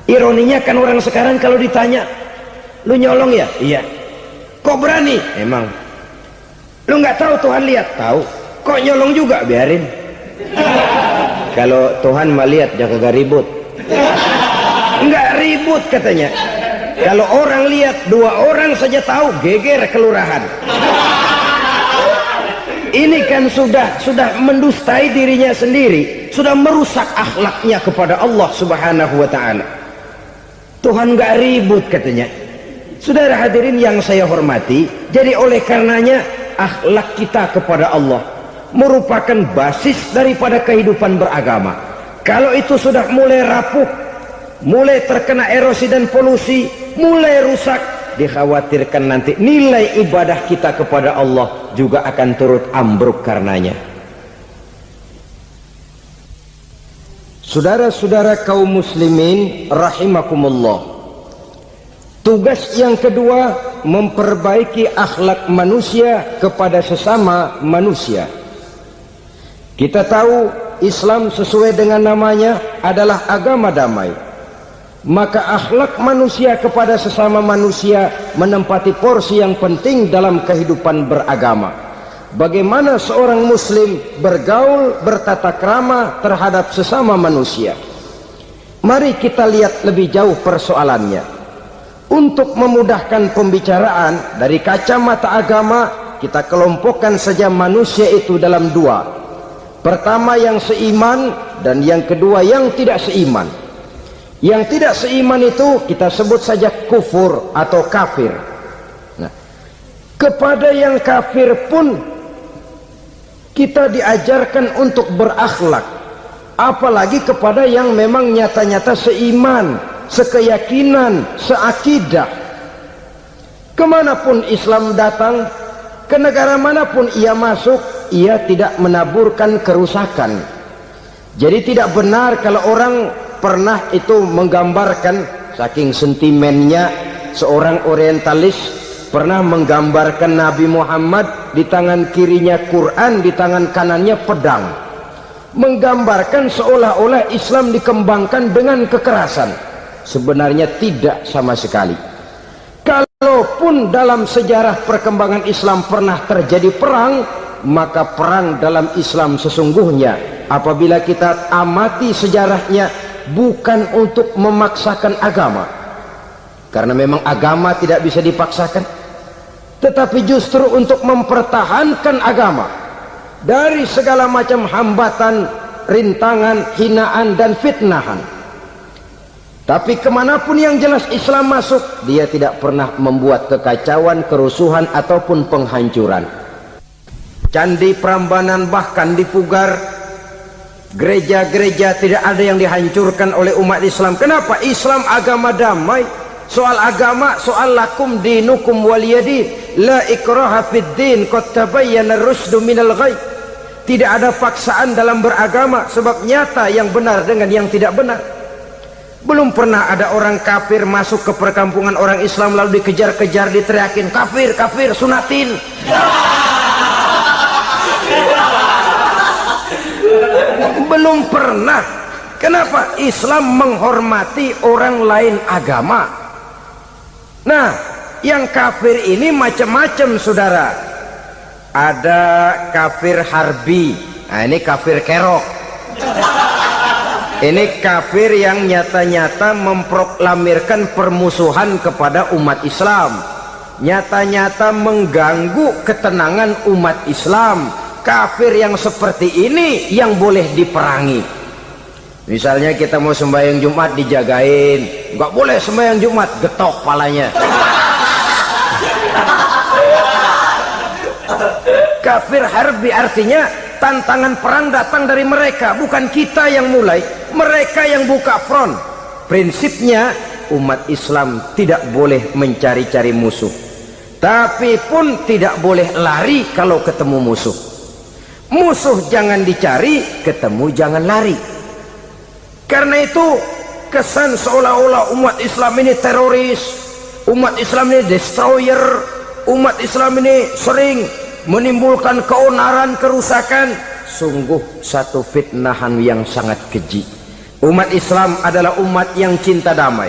Speaker 1: Ironinya kan orang sekarang kalau ditanya, lu nyolong ya? Iya. Kok berani? Emang. Lu nggak tahu Tuhan lihat? Tahu. Kok nyolong juga? Biarin. Kalau Tuhan mah lihat, jangan gak ribut. Enggak ribut katanya. Kalau orang lihat, 2 orang saja tahu, geger kelurahan. Ini kan sudah mendustai dirinya sendiri, sudah merusak akhlaknya kepada Allah Subhanahu wa ta'ala. Tuhan enggak ribut katanya. Saudara hadirin yang saya hormati, jadi oleh karenanya akhlak kita kepada Allah merupakan basis daripada kehidupan beragama. Kalau itu sudah mulai rapuh, mulai terkena erosi dan polusi, mulai rusak, dikhawatirkan nanti nilai ibadah kita kepada Allah juga akan turut ambruk karenanya. Saudara-saudara kaum muslimin rahimakumullah, tugas yang kedua memperbaiki akhlak manusia kepada sesama manusia. Kita tahu Islam sesuai dengan namanya adalah agama damai. Maka akhlak manusia kepada sesama manusia menempati porsi yang penting dalam kehidupan beragama. Bagaimana seorang muslim bergaul, bertata krama terhadap sesama manusia. Mari kita lihat lebih jauh persoalannya. Untuk memudahkan pembicaraan dari kacamata agama, kita kelompokkan saja manusia itu dalam 2. Pertama yang seiman, dan yang kedua yang tidak seiman. Yang tidak seiman itu kita sebut saja kufur atau kafir. Nah, kepada yang kafir pun kita diajarkan untuk berakhlak, apalagi kepada yang memang nyata-nyata seiman, sekeyakinan, seakidah. Kemanapun Islam datang, ke negara manapun ia masuk, ia tidak menaburkan kerusakan. Jadi tidak benar kalau orang pernah itu menggambarkan, saking sentimennya seorang orientalis pernah menggambarkan Nabi Muhammad di tangan kirinya Quran, di tangan kanannya pedang, menggambarkan seolah-olah Islam dikembangkan dengan kekerasan. Sebenarnya tidak sama sekali. Kalaupun dalam sejarah perkembangan Islam pernah terjadi perang, maka perang dalam Islam sesungguhnya apabila kita amati sejarahnya bukan untuk memaksakan agama, karena memang agama tidak bisa dipaksakan, tetapi justru untuk mempertahankan agama dari segala macam hambatan, rintangan, hinaan dan fitnahan. Tapi kemanapun yang jelas Islam masuk, dia tidak pernah membuat kekacauan, kerusuhan ataupun penghancuran. Candi Prambanan bahkan dipugar, gereja-gereja tidak ada yang dihancurkan oleh umat Islam. Kenapa? Islam agama damai. Soal agama, soal lakum dinukum waliyadin, la ikraha fid din, qad tabayyana ar-rusdu minal ghayy. Tidak ada paksaan dalam beragama, sebab nyata yang benar dengan yang tidak benar. Belum pernah ada orang kafir masuk ke perkampungan orang Islam lalu dikejar-kejar, diteriakin kafir, kafir, sunatin. Belum pernah. Kenapa? Islam menghormati orang lain agama. Nah, yang kafir ini macam-macam saudara. Ada kafir harbi, nah ini kafir kerok. Ini kafir yang nyata-nyata memproklamirkan permusuhan kepada umat Islam, nyata-nyata mengganggu ketenangan umat Islam. Kafir yang seperti ini yang boleh diperangi. Misalnya kita mau sembahyang Jumat dijagain, nggak boleh sembahyang Jumat, getok palanya. Kafir harbi artinya tantangan perang datang dari mereka, bukan kita yang mulai, mereka yang buka front. Prinsipnya umat Islam tidak boleh mencari-cari musuh, tapi pun tidak boleh lari kalau ketemu musuh. Musuh jangan dicari, ketemu jangan lari. Karena itu kesan seolah-olah umat Islam ini teroris, umat Islam ini destroyer, umat Islam ini sering menimbulkan keonaran, kerusakan. Sungguh satu fitnahan yang sangat keji. Umat Islam adalah umat yang cinta damai.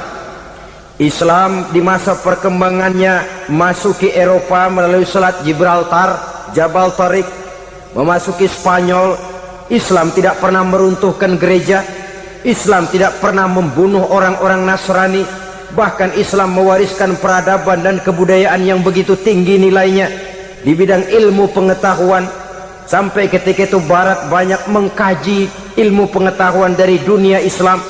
Speaker 1: Islam di masa perkembangannya masuki Eropa melalui Selat Gibraltar, Jabal Tariq, memasuki Spanyol. Islam tidak pernah meruntuhkan gereja, Islam tidak pernah membunuh orang-orang Nasrani. Bahkan Islam mewariskan peradaban dan kebudayaan yang begitu tinggi nilainya di bidang ilmu pengetahuan, sampai ketika itu Barat banyak mengkaji ilmu pengetahuan dari dunia Islam.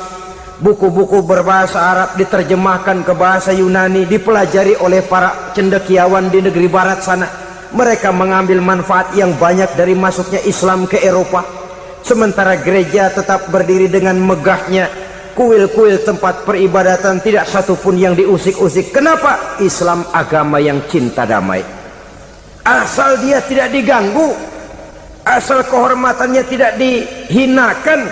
Speaker 1: Buku-buku berbahasa Arab diterjemahkan ke bahasa Yunani, dipelajari oleh para cendekiawan di negeri Barat sana. Mereka mengambil manfaat yang banyak dari masuknya Islam ke Eropa. Sementara gereja tetap berdiri dengan megahnya. Kuil-kuil tempat peribadatan tidak satupun yang diusik-usik. Kenapa? Islam agama yang cinta damai. Asal dia tidak diganggu, asal kehormatannya tidak dihinakan.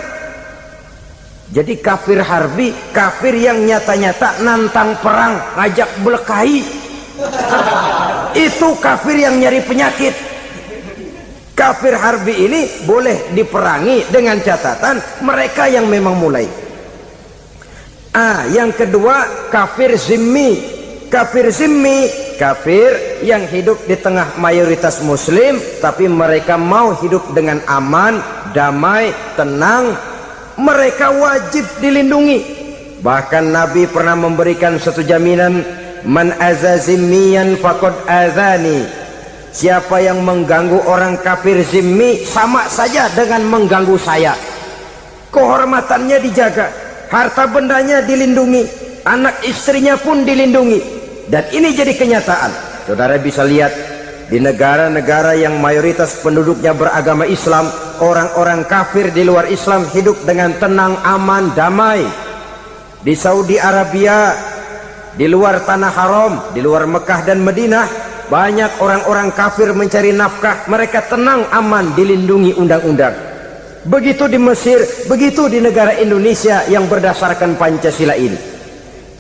Speaker 1: Jadi kafir harbi, kafir yang nyata-nyata nantang perang, ngajak berkelahi, itu kafir yang nyari penyakit. Kafir harbi ini boleh diperangi dengan catatan mereka yang memang mulai. Yang kedua kafir zimmi. Kafir zimmi, kafir yang hidup di tengah mayoritas muslim, tapi mereka mau hidup dengan aman, damai, tenang. Mereka wajib dilindungi. Bahkan Nabi pernah memberikan satu jaminan, man aza zimmiyan faqad azani. Siapa yang mengganggu orang kafir zimmi sama saja dengan mengganggu saya. Kehormatannya dijaga, harta bendanya dilindungi, anak istrinya pun dilindungi. Dan ini jadi kenyataan. Saudara bisa lihat di negara-negara yang mayoritas penduduknya beragama Islam, orang-orang kafir di luar Islam hidup dengan tenang, aman, damai. Di Saudi Arabia, di luar tanah haram, di luar Mekah dan Madinah, banyak orang-orang kafir mencari nafkah. Mereka tenang, aman, dilindungi undang-undang. Begitu di Mesir, begitu di negara Indonesia yang berdasarkan Pancasila ini.